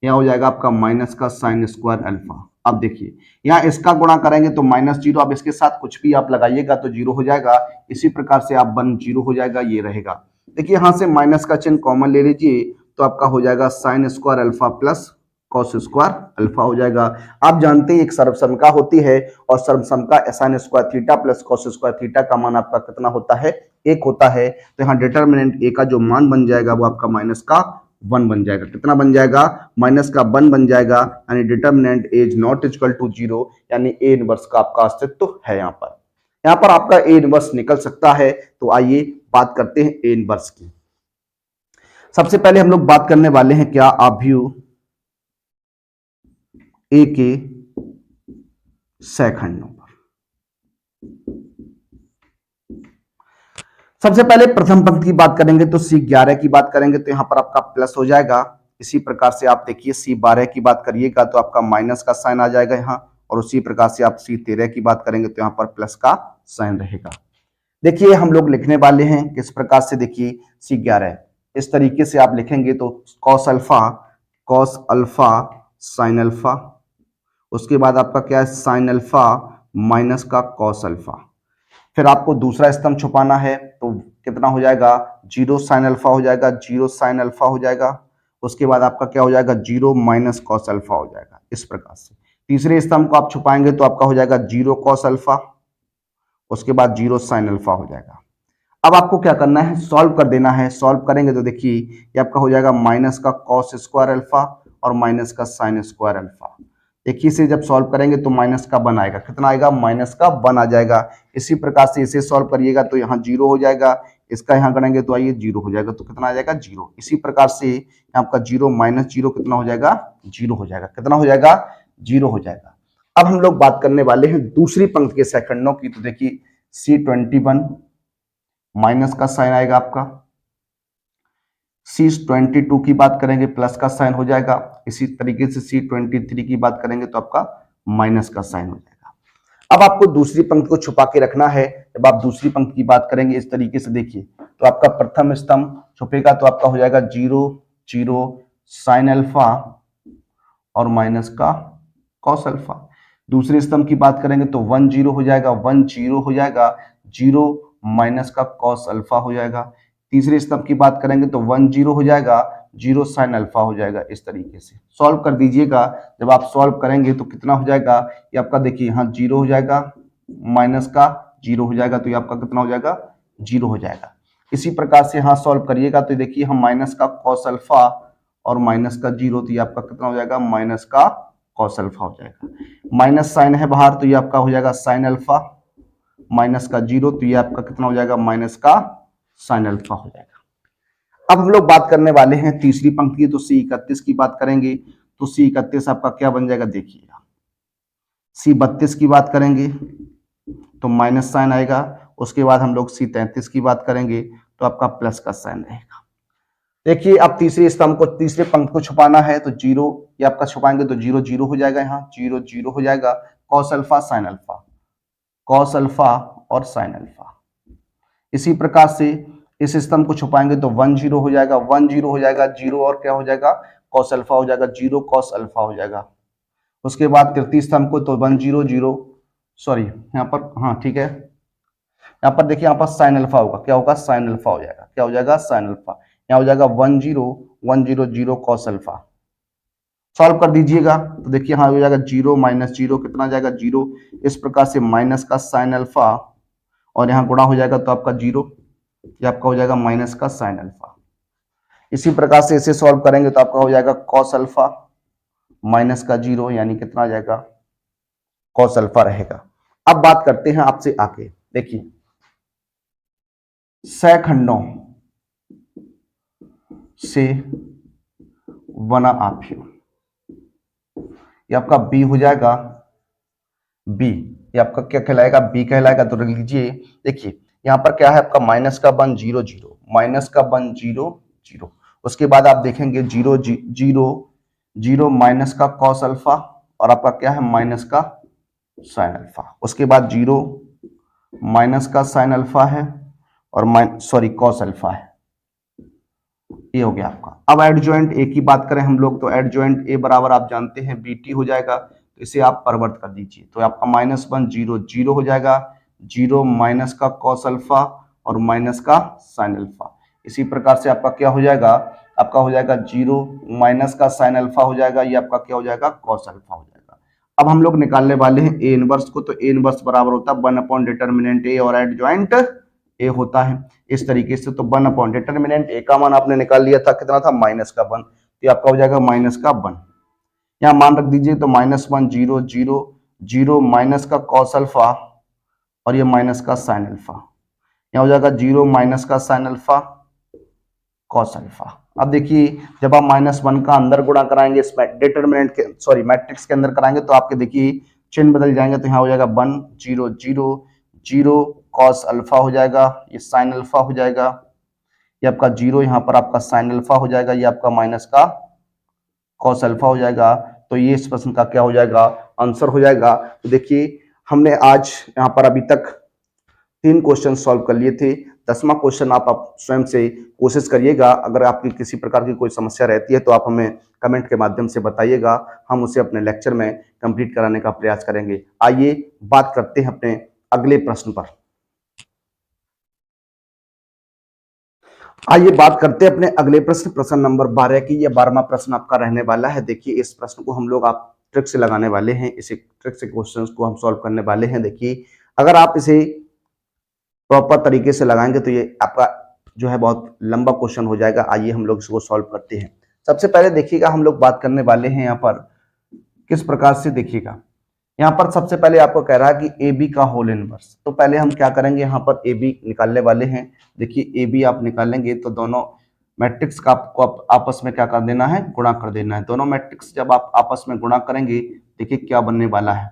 यहाँ हो जाएगा आपका माइनस का साइन स्क्वायर अल्फा। अब देखिए यहाँ इसका गुणा करेंगे तो माइनस 0, अब इसके साथ कुछ भी आप लगाइएगा तो 0 हो जाएगा। इसी प्रकार से आप 1 0 हो जाएगा, ये रहेगा। देखिए यहाँ से माइनस का चिन्ह कॉमन ले लीजिए तो आपका हो जाएगा sine square alpha plus cos square alpha हो जाएगा। आप जानते हैं एक सर्वसमका होती है और सर्वसमका sine square theta plus cos square theta का मान आपका कितना होता है, 1 होता है। तो यहाँ डिटर्मिनेंट ए का जो मान बन जाएगा वो आपका माइनस का 1 बन जाएगा। कितना बन जाएगा, माइनस का 1 बन जाएगा, यानी determinant is not equal to 0, यानी ए इनवर्स का आपका अस्तित्व है। यहाँ पर आपका ए इनवर्स निकल सकता है। तो आइए बात करते हैं ए इनवर्स की। सबसे पहले हम लोग बात करने वाले हैं क्या, आव्यूह ए के सहखंडों पर। सबसे पहले प्रथम पंक्ति की बात करेंगे तो C11 की बात करेंगे तो यहाँ पर आपका प्लस हो जाएगा। इसी प्रकार से आप देखिए C12 की बात करिएगा तो आपका माइनस का साइन आ जाएगा यहाँ, और उसी प्रकार से आप C13 की बात करेंगे तो यहाँ पर प्लस का साइन रहेगा। देखिए हम लोग लिखने वाले हैं किस प्रकार से, देखिए C11 इस तरीके से आप लिखेंगे तो कॉस अल्फा साइन अल्फा, उसके बाद आपका क्या है साइन अल्फा माइनस का कॉस अल्फा। फिर आपको दूसरा स्तंभ छुपाना है तो कितना हो जाएगा, 0 साइन अल्फा हो जाएगा, 0 साइन अल्फा हो जाएगा। उसके बाद आपका क्या हो जाएगा, 0 माइनस कॉस अल्फा हो जाएगा। इस प्रकार से तीसरे स्तंभ को आप छुपाएंगे तो आपका हो जाएगा 0 कॉस अल्फा, उसके बाद 0 साइन अल्फा हो जाएगा। अब आपको क्या करना है, सॉल्व कर देना है। सॉल्व करेंगे तो देखिए ये आपका हो जाएगा माइनस का कॉस स्क्वायर अल्फा और माइनस का साइन स्क्वायर अल्फा। देखिए इसे जब सॉल्व करेंगे तो माइनस का 1 आएगा। कितना आएगा, माइनस का 1 आ जाएगा। इसी प्रकार से इसे सॉल्व करिएगा तो यहाँ 0 हो जाएगा, इसका यहाँ करेंगे तो आइए 0 हो जाएगा। तो कितना आ जाएगा, 0। इसी प्रकार से आपका 0 माइनस 0 कितना हो जाएगा, 0 हो जाएगा। कितना हो जाएगा, 0 हो जाएगा। अब हम लोग बात करने वाले हैं दूसरी पंक्ति के सहखंडों की। तो देखिए C21 माइनस का साइन आएगा आपका, C22 की बात करेंगे प्लस का साइन हो जाएगा। इसी तरीके से C23 की बात करेंगे तो आपका माइनस का साइन हो जाएगा। अब आपको दूसरी पंक्ति को छुपा के रखना है। जब आप दूसरी पंक्ति की बात करेंगे इस तरीके से देखिए तो आपका प्रथम स्तंभ छुपेगा तो आपका हो जाएगा 0 0 साइन अल्फा और माइनस का कॉस अल्फा। दूसरे स्तंभ की बात करेंगे तो 1 0 हो जाएगा, 1 0 हो जाएगा, 0 माइनस का कॉस अल्फा हो जाएगा। तीसरे स्तंभ की बात करेंगे तो 1 0 हो जाएगा, 0 साइन अल्फा हो जाएगा। इस तरीके से सॉल्व कर दीजिएगा। जब आप सॉल्व करेंगे तो कितना हो जाएगा, ये आपका देखिए यहाँ 0 हो जाएगा, माइनस का 0 हो जाएगा, तो ये आपका कितना हो जाएगा, 0 हो जाएगा। इसी प्रकार से यहाँ सॉल्व करिएगा तो देखिए हम माइनस का कॉस अल्फा और माइनस का 0, तो ये आपका कितना हो जाएगा, माइनस का कॉस अल्फा हो जाएगा। माइनस साइन है बाहर तो ये आपका हो जाएगा साइन अल्फा, माइनस का 0 तो ये आपका कितना हो जाएगा, माइनस का साइन अल्फा हो जाएगा। अब हम लोग बात करने वाले हैं तीसरी पंक्ति, तो C31 की बात करेंगे तो C31 आपका क्या बन जाएगा, देखिएगा C32 की बात करेंगे तो माइनस साइन आएगा। उसके बाद हम लोग C33 की बात करेंगे तो आपका प्लस का साइन रहेगा। देखिए अब तीसरे स्तंभ को, तीसरे पंक्ति को छुपाना है तो 0 ये आपका छुपाएंगे तो 0 0 हो जाएगा, यहाँ 0 0 हो जाएगा। Cos alpha sine alpha, cos alpha और साइन अल्फा। इसी प्रकार से इस स्तंभ को छुपाएंगे तो 1 0 हो जाएगा, 1 0 हो जाएगा, 0 और क्या हो जाएगा, कॉस अल्फा हो जाएगा, 0 कॉस अल्फा हो जाएगा। उसके बाद तृतीय स्तंभ को तो 1 0 0, सॉरी यहाँ पर, हाँ ठीक है, यहाँ पर देखिए यहाँ पर साइन अल्फा होगा, क्या होगा, साइन अल्फा हो जाएगा, क्या हो जाएगा, साइन अल्फा। यहाँ हो जाएगा 1 0 1 0 0 कॉस अल्फा। सॉल्व कर दीजिएगा तो देखिए हाँ हो जाएगा 0 माइनस 0 कितना जाएगा, 0। इस प्रकार से माइनस का साइन अल्फा और यहाँ गुणा हो जाएगा तो आपका 0, ये आपका हो जाएगा माइनस का साइन अल्फा। इसी प्रकार से इसे सॉल्व करेंगे तो आपका हो जाएगा कॉस अल्फा माइनस का 0, यानी कितना आ जाएगा, कॉस अल्फा रहेगा। अब बात करते हैं आपसे आगे, देखिए सहखंडों से बना आव्यूह, ये आपका बी हो जाएगा, बी ये आपका क्या कहलाएगा, बी कहलाएगा। तो लिख लीजिए, देखिए यहाँ पर क्या है आपका माइनस का 1 0 0, माइनस का 1 0 0। उसके बाद आप देखेंगे 0 0 जीरो माइनस का कॉस अल्फा और आपका क्या है माइनस का साइन अल्फा। उसके बाद जीरो माइनस का साइन अल्फा है और सॉरी कॉस अल्फा है। ये हो गया आपका। अब एडजॉइंट ए की बात करें हम लोग तो एडजॉइंट ए बराबर आप जानते हैं बीटी हो जाएगा, तो इसे आप परिवर्त कर दीजिए तो आपका -1 जीरो जीरो हो जाएगा, जीरो माइनस का कॉस अल्फा और माइनस का साइन अल्फा। इसी प्रकार से आपका क्या हो जाएगा, आपका हो जाएगा जीरो माइनस का साइन अल्फा हो जाएगा, ये आपका क्या हो जाएगा कॉस अल्फा हो जाएगा। अब हम लोग निकालने वाले हैं ए इनवर्स को, तो ए इनवर्स बराबर होता है 1 डिटर्मिनेंट ए और एडजॉइंट ए होता है इस तरीके से। तो 1 डिटर्मिनेंट ए का मान आपने निकाल लिया था, कितना था -1, तो आपका हो जाएगा -1। यहाँ मान रख दीजिए तो -1 जीरो जीरो जीरो माइनस का कॉस अल्फा और ये माइनस का साइन अल्फा, यहाँ हो जाएगा जीरो माइनस का साइन अल्फा कॉस अल्फा। अब देखिए जब आप -1 का अंदर गुणा कराएंगे इस डिटर्मिनेंट के सॉरी मैट्रिक्स के अंदर कराएंगे तो आपके देखिए चिन्ह बदल जाएंगे, तो यहाँ हो जाएगा 1 0 0 0 कॉस अल्फा हो जाएगा, ये साइन अल्फा हो जाएगा, ये आपका जीरो यहाँ पर आपका साइन अल्फा हो जाएगा, ये आपका माइनस का कॉस अल्फा हो जाएगा। तो ये इस प्रश्न का क्या हो जाएगा आंसर हो जाएगा। तो देखिए हमने आज यहाँ पर अभी तक 3 क्वेश्चन सॉल्व कर लिए थे। 10वां क्वेश्चन आप स्वयं से कोशिश करिएगा। अगर आपकी किसी प्रकार की कोई समस्या रहती है तो आप हमें कमेंट के माध्यम से बताइएगा, हम उसे अपने लेक्चर में कंप्लीट कराने का प्रयास करेंगे। आइए बात करते हैं अपने अगले प्रश्न पर। आइए बात करते हैं अपने अगले प्रश्न, प्रश्न नंबर 12 की। यह 12वां प्रश्न आपका रहने वाला है। देखिए इस प्रश्न को हम लोग आप ट्रिक से लगाने वाले हैं, इसे ट्रिक से क्वेश्चंस को हम सॉल्व करने वाले हैं। देखिए अगर आप इसे प्रॉपर तरीके से लगाएंगे तो ये आपका जो है बहुत लंबा क्वेश्चन हो जाएगा। आइए हम लोग इसको सॉल्व करते हैं। सबसे पहले देखिएगा हम लोग बात करने वाले हैं यहाँ पर किस प्रकार से, देखिएगा यहाँ पर सबसे पहले आपको कह रहा है कि ए बी का होल इनवर्स। तो पहले हम क्या करेंगे, यहाँ पर ए बी निकालने वाले हैं। देखिए ए बी आप निकालेंगे तो दोनों मैट्रिक्स का आपको आपस में क्या कर देना है, गुणा कर देना है। दोनों मैट्रिक्स जब आप आपस में गुणा करेंगे देखिए क्या बनने वाला है,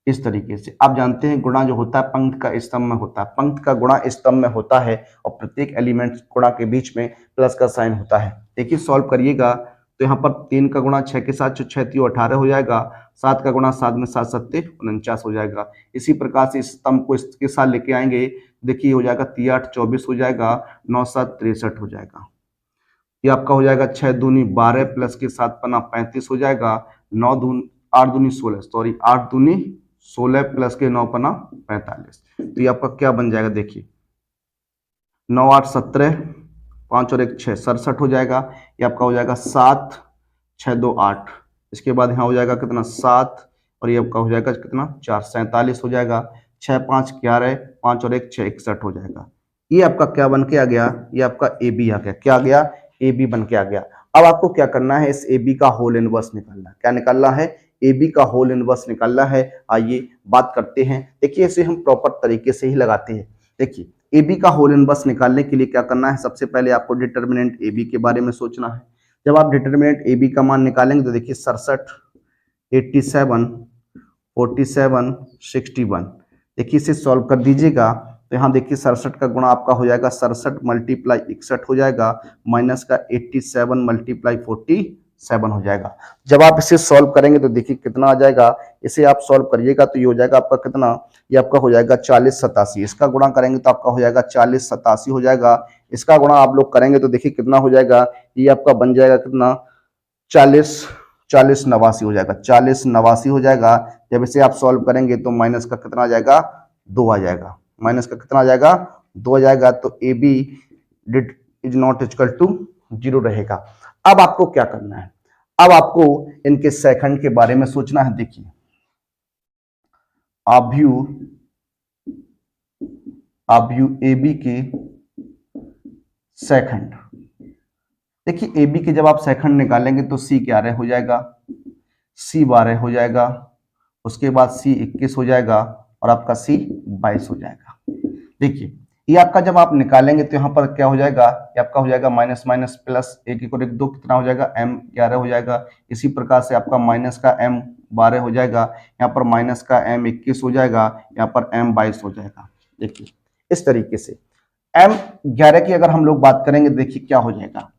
इस तरीके से। आप जानते हैं गुणा जो होता है पंक्ति का स्तंभ में होता है, पंक्ति का गुणा स्तंभ में होता है और प्रत्येक एलिमेंट गुणा के बीच में प्लस का साइन होता है। देखिए सॉल्व करिएगा तो यहाँ पर 3 का गुणा 6 के साथ 6 3 18 हो जाएगा, 7 का गुणा 7 में 7 7 49 हो जाएगा। इसी प्रकार से इस स्तंभ को इसके साथ लेके आएंगे, देखिए हो जाएगा 3 8 24 हो जाएगा, 9 7 63 हो जाएगा। ये आपका हो जाएगा 6 दूनी 12 प्लस के 7 पन्ना 35 हो जाएगा, 9 दूनी 8 दूनी 16 सॉरी 8 दूनी 16 प्लस के 9 पन्ना 45। तो ये आपका क्या बन जाएगा, देखिए 9 8 17, 5 और 1 6 67 हो जाएगा। ये आपका हो जाएगा 7 6 2 8। इसके बाद यहाँ हो जाएगा कितना 7 और ये आपका हो जाएगा कितना 4 47 हो जाएगा। 6 5 11, 5 और 1 6 61 हो जाएगा। ये आपका क्या बन के आ गया, ये आपका ए बी आ गया। क्या आ गया, ए बी बन के आ गया। अब आपको क्या करना है, इस ए बी का होल इनवर्स निकालना है। क्या निकालना है, ए बी का होल इनवर्स निकालना है। आइए बात करते हैं। देखिए इसे हम प्रॉपर तरीके से ही लगाते हैं। देखिए ए बी का होल इनवर्स निकालने के लिए क्या करना है, सबसे पहले आपको डिटर्मिनेंट ए बी के बारे में सोचना है। जब आप डिटर्मिनेंट ए बी का मान निकालेंगे तो देखिए 67 87 47 61। देखिए इसे सॉल्व कर दीजिएगा तो यहाँ देखिए 67 का गुणा आपका हो जाएगा 67 मल्टीप्लाई 61 हो जाएगा, माइनस का 87 मल्टीप्लाई 47 हो जाएगा। जब आप इसे सॉल्व करेंगे तो देखिए कितना आ जाएगा, इसे आप सॉल्व करिएगा तो ये हो जाएगा आपका कितना, ये आपका हो जाएगा 40 87। इसका गुणा करेंगे तो आपका हो जाएगा 40 87 हो जाएगा। इसका गुणा आप लोग करेंगे तो देखिए कितना हो जाएगा, ये आपका बन जाएगा कितना 40 40 89 हो जाएगा, 40 89 हो जाएगा। जब इसे आप सॉल्व करेंगे तो माइनस का कितना आ जाएगा, 2 आ जाएगा। माइनस का कितना आ जाएगा, 2 आ जाएगा। तो A B det is not equal to 0 रहेगा। अब आपको क्या करना है, अब आपको इनके सेकंड के बारे में सोचना है। देखिए आव्यू ए बी के सेकंड, देखिए ए बी के जब आप सेकंड निकालेंगे तो सी 11 हो जाएगा, सी 12 हो जाएगा, उसके बाद सी 21 हो जाएगा और आपका सी 22 हो जाएगा। देखिए ये आपका जब आप निकालेंगे तो यहाँ पर क्या हो जाएगा, ये आपका हो जाएगा माइनस माइनस प्लस 1 1 और 1 2 कितना हो जाएगा, m 11 हो जाएगा। इसी प्रकार से आपका माइनस का m 12 हो जाएगा, यहाँ पर माइनस का m 21 हो जाएगा, यहाँ पर m 22 हो जाएगा। देखिए इस तरीके से m 11 की अगर हम लोग बात करेंगे देखिए क्या हो जाएगा,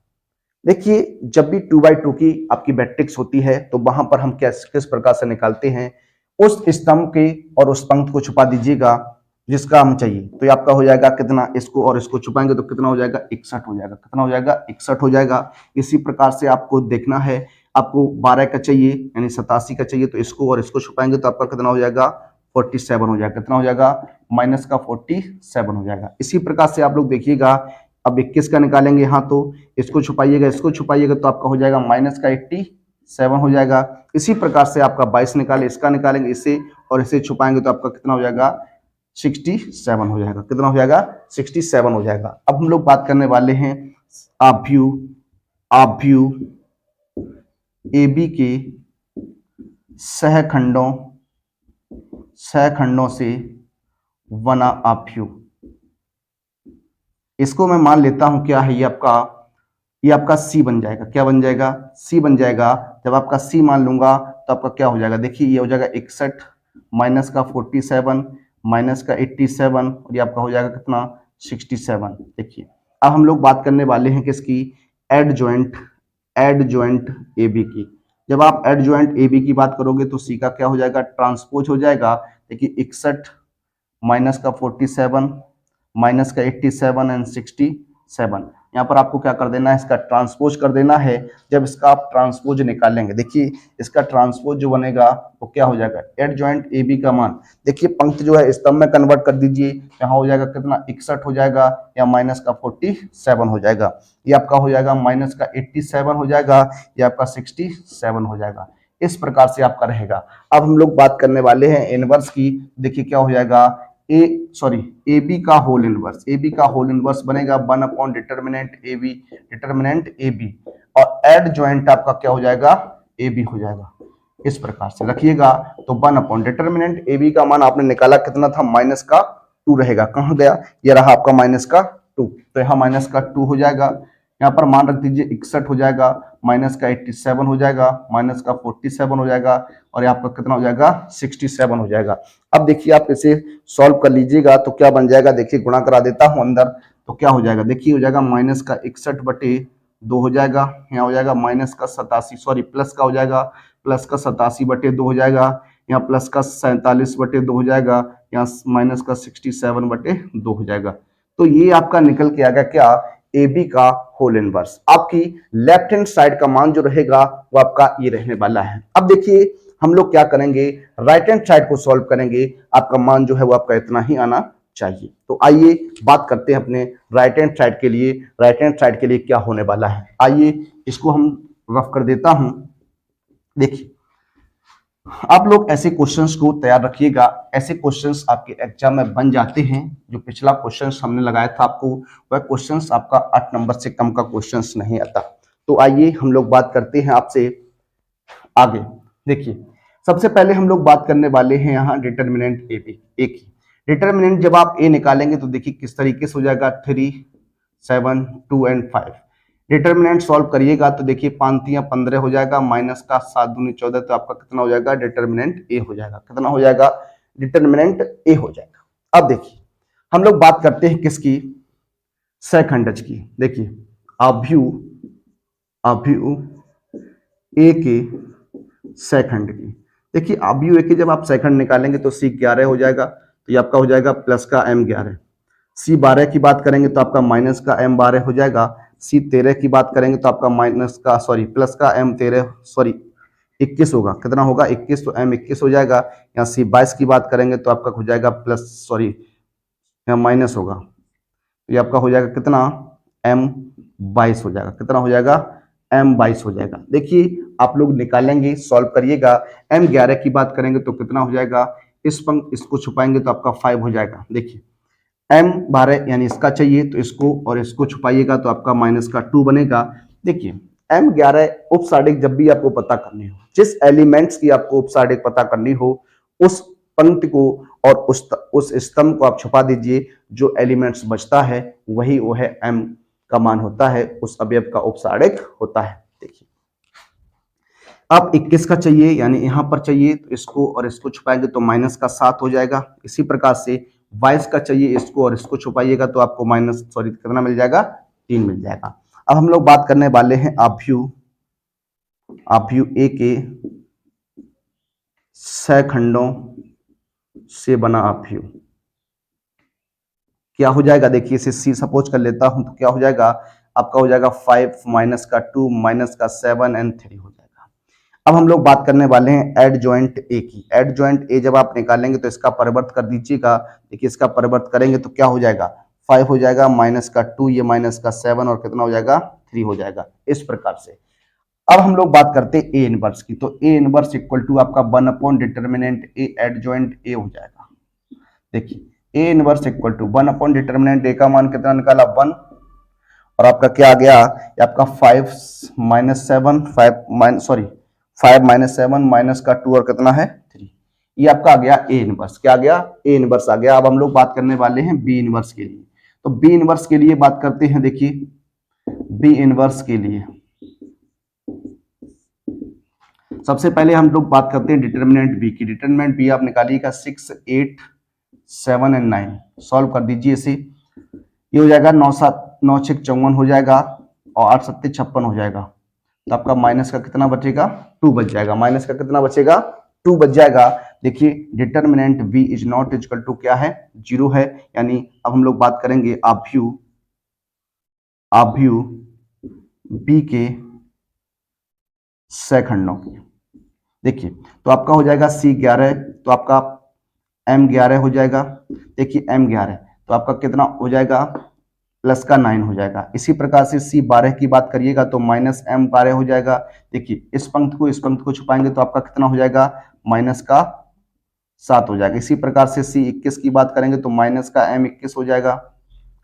देखिए जब भी 2/2 की आपकी मैट्रिक्स होती है तो वहां पर हम किस प्रकार से निकालते हैं, उस स्तंभ के और उस पंक्ति को छुपा दीजिएगा जिसका हम चाहिए। तो ये आपका हो जाएगा कितना, इसको और इसको छुपाएंगे तो कितना हो जाएगा, 61 हो जाएगा। कितना हो जाएगा, 61 हो जाएगा। इसी प्रकार से आपको देखना है, आपको 12 का चाहिए यानी 87 का चाहिए, तो इसको और इसको छुपाएंगे तो आपका कितना हो जाएगा, 47 हो जाएगा। कितना हो जाएगा, माइनस का 47 हो जाएगा। इसी प्रकार से आप लोग देखिएगा, अब 21 का निकालेंगे यहाँ, तो इसको छुपाइएगा इसको छुपाइएगा तो आपका हो जाएगा माइनस का 87 हो जाएगा। इसी प्रकार से आपका 22 निकाले, इसका निकालेंगे इसे और इसे छुपाएंगे तो आपका कितना हो जाएगा, 67 हो जाएगा। कितना हो जाएगा, 67 हो जाएगा। अब हम लोग बात करने वाले हैं आव्यूह AB के सहखंडों से बना आव्यूह। इसको मैं मान लेता हूं क्या है, ये आपका सी बन जाएगा। क्या बन जाएगा, सी बन जाएगा। जब आपका सी मान लूंगा तो आपका क्या हो जाएगा, देखिए ये हो जाएगा 61 माइनस का 47 माइनस का 87 और ये आपका हो जाएगा कितना, 67। देखिए अब हम लोग बात करने वाले हैं किसकी, एडजॉइंट AB की। जब आप एडजॉइंट AB की बात करोगे तो सी का क्या हो जाएगा, ट्रांसपोज हो जाएगा। देखिए 61 माइनस का 47 माइनस का 87 एंड 67, यहाँ पर आपको क्या कर देना है, इसका ट्रांसपोज कर देना है। जब इसका आप ट्रांसपोज निकालेंगे, देखिए इसका ट्रांसपोज जो बनेगा वो क्या हो जाएगा, एडजॉइंट AB का मान, देखिए पंक्ति जो है स्तंभ में कन्वर्ट कर दीजिए, यहाँ हो जाएगा कितना, 61 हो जाएगा या माइनस का 47 हो जाएगा। ये आपका हो जाएगा माइनस का 87 हो जाएगा, ये आपका 67 हो जाएगा। इस प्रकार से आपका रहेगा। अब हम लोग बात करने वाले हैं इनवर्स की। देखिए क्या हो जाएगा, AB का होल इनवर्स बनेगा 1 डिटर्मिनेंट AB और एड ज्वाइंट आपका क्या हो जाएगा, AB हो जाएगा। इस प्रकार से रखिएगा। तो 1 डिटर्मिनेंट AB का मान आपने निकाला कितना था, माइनस का 2 रहेगा। कहां गया, ये रहा आपका माइनस का 2, तो यहाँ माइनस का 2 हो जाएगा। यहाँ पर मान रख दीजिए 61 हो जाएगा, माइनस का 87 हो जाएगा, माइनस का 47 हो जाएगा और आपका कितना हो जाएगा, 67 हो जाएगा। अब देखिए आप इसे सॉल्व कर लीजिएगा तो क्या बन जाएगा, देखिए गुणा करा देता हूं अंदर, तो क्या हो जाएगा, देखिए हो जाएगा माइनस का 61/2 हो जाएगा, यहाँ हो जाएगा माइनस का 87 सॉरी प्लस का हो जाएगा, प्लस का 87/2 हो जाएगा, यहाँ प्लस का 47/2 हो जाएगा, यहाँ माइनस का 67/2 हो जाएगा। तो ये आपका निकल के आ गया क्या, AB का होल इनवर्स। आपकी लेफ्ट हैंड साइड का मान जो रहेगा वो आपका ये रहने वाला है। अब देखिए हम लोग क्या करेंगे, राइट हैंड साइड को सॉल्व करेंगे। आपका मान जो है वो आपका इतना ही आना चाहिए। तो आइए बात करते हैं अपने राइट हैंड साइड के लिए। राइट हैंड साइड के लिए क्या होने वाला है, आइए इसको हम रफ कर देता हूं। देखिए आप लोग ऐसे क्वेश्चंस को तैयार रखिएगा, ऐसे क्वेश्चंस आपके एग्जाम में बन जाते हैं। जो पिछला क्वेश्चंस हमने लगाया था आपको, वह क्वेश्चंस आपका 8 नंबर से कम का क्वेश्चंस नहीं आता। तो आइए हम लोग बात करते हैं आपसे आगे। देखिए सबसे पहले हम लोग बात करने वाले हैं यहाँ डिटर्मिनेंट ए की। डिटर्मिनेंट जब आप ए निकालेंगे तो देखिए किस तरीके से हो जाएगा, 3, 7, 2 एंड 5। डिटर्मिनेंट सॉल्व करिएगा तो देखिए 5 × 15 हो जाएगा, माइनस का 7 दूनी 14, तो आपका कितना हो जाएगा, डिटर्मिनेंट ए हो जाएगा। कितना हो जाएगा, डिटर्मिनेंट ए हो जाएगा। अब देखिए हम लोग बात करते हैं किसकी, सहखंडज की। देखिए आव्यूह ए के सहखंड की। देखिए आव्यूह ए के जब आप सहखंड निकालेंगे तो C 11 हो जाएगा, तो ये आपका हो जाएगा प्लस का M 11। C 12 की बात करेंगे तो आपका माइनस का M 12 हो जाएगा। C 13 की बात करेंगे तो आपका प्लस का M 13 21 होगा। कितना होगा, 21, तो M 21 हो जाएगा। यहाँ C 22 की बात करेंगे तो आपका हो जाएगा यहाँ माइनस होगा, तो ये आपका हो जाएगा कितना, M 22 हो जाएगा। कितना हो जाएगा, M 22 हो जाएगा। देखिए आप लोग निकालेंगे, सॉल्व करिएगा। M 11 की बात करेंगे तो कितना हो जाएगा, इसको छुपाएंगे तो आपका 5 हो जाएगा। देखिए M 12 यानी इसका चाहिए तो इसको और इसको छुपाइएगा तो आपका माइनस का 2 बनेगा। देखिए M 11 उपसाडिक जब भी आपको पता करनी हो, जिस एलिमेंट्स की आपको उपसाडिक पता करनी हो, उस पंक्ति को और उस स्तंभ को आप छुपा दीजिए। जो एलिमेंट्स बचता है वही वो है M का मान होता है, उस अवयव का उपसाडिक होता है। देखिए अब 21 का चाहिए यानी यहाँ पर चाहिए तो इसको और इसको छुपाएंगे तो माइनस का 7 हो जाएगा। इसी प्रकार से 22 का चाहिए, इसको और इसको छुपाइएगा तो आपको कितना मिल जाएगा, 3 मिल जाएगा। अब हम लोग बात करने वाले हैं आव्यूह ए के सैखंडों से बना आव्यूह। क्या हो जाएगा, देखिए इसे सी सपोज कर लेता हूं तो क्या हो जाएगा, आपका हो जाएगा 5 माइनस का 2 माइनस का 7 एंड 3 हो जाएगा। अब हम लोग बात करने वाले हैं एड जॉइंट ए की। एड जॉइंट ए जब आप निकालेंगे तो इसका परिवर्त कर दीजिएगा। देखिए इसका परिवर्त करेंगे तो क्या हो जाएगा, 5 हो जाएगा माइनस का 2, ये माइनस का 7 और कितना हो जाएगा 3 हो जाएगा, इस प्रकार से। अब हम लोग बात करते हैं ए इनवर्स की, तो ए इनवर्स इक्वल टू आपका 1 upon determinant A adjoint A हो जाएगा। देखिए A inverse equal to 1 upon determinant A का मान कितना निकाला 1, और आपका क्या आ गया, ये आपका 5 माइनस 7 5 माइनस 7 माइनस का 2 और कितना है 3, ये आपका आ गया ए इनवर्स। क्या आ गया, ए इनवर्स आ गया। अब हम लोग बात करने वाले हैं बी इनवर्स के लिए, तो बी इनवर्स के लिए बात करते हैं। देखिए बी इनवर्स के लिए सबसे पहले हम लोग बात करते हैं डिटर्मिनेंट बी की। डिटर्मिनेंट बी आप निकालिएगा 6 8 7 एंड 9, सॉल्व कर दीजिए इसे। ये हो जाएगा 9 7 9 6 54 हो जाएगा और 8 7 56 हो जाएगा, तो आपका माइनस का कितना बचेगा 2 बच जाएगा। माइनस का कितना बचेगा 2 बच जाएगा। देखिए determinant B is not equal to क्या है 0 है, यानी अब हम लोग बात करेंगे आव्यूह बी के सैखंडों की। देखिए तो आपका हो जाएगा C11, तो आपका M11 हो जाएगा। देखिए M11 तो आपका कितना हो जाएगा प्लस का 9 हो जाएगा। इसी प्रकार से C12 की बात करिएगा तो माइनस M12 हो जाएगा। देखिए इस पंक्ति को छुपाएंगे तो आपका कितना हो जाएगा माइनस का 7 हो जाएगा। इसी प्रकार से C21 की बात करेंगे तो माइनस का M21 हो जाएगा,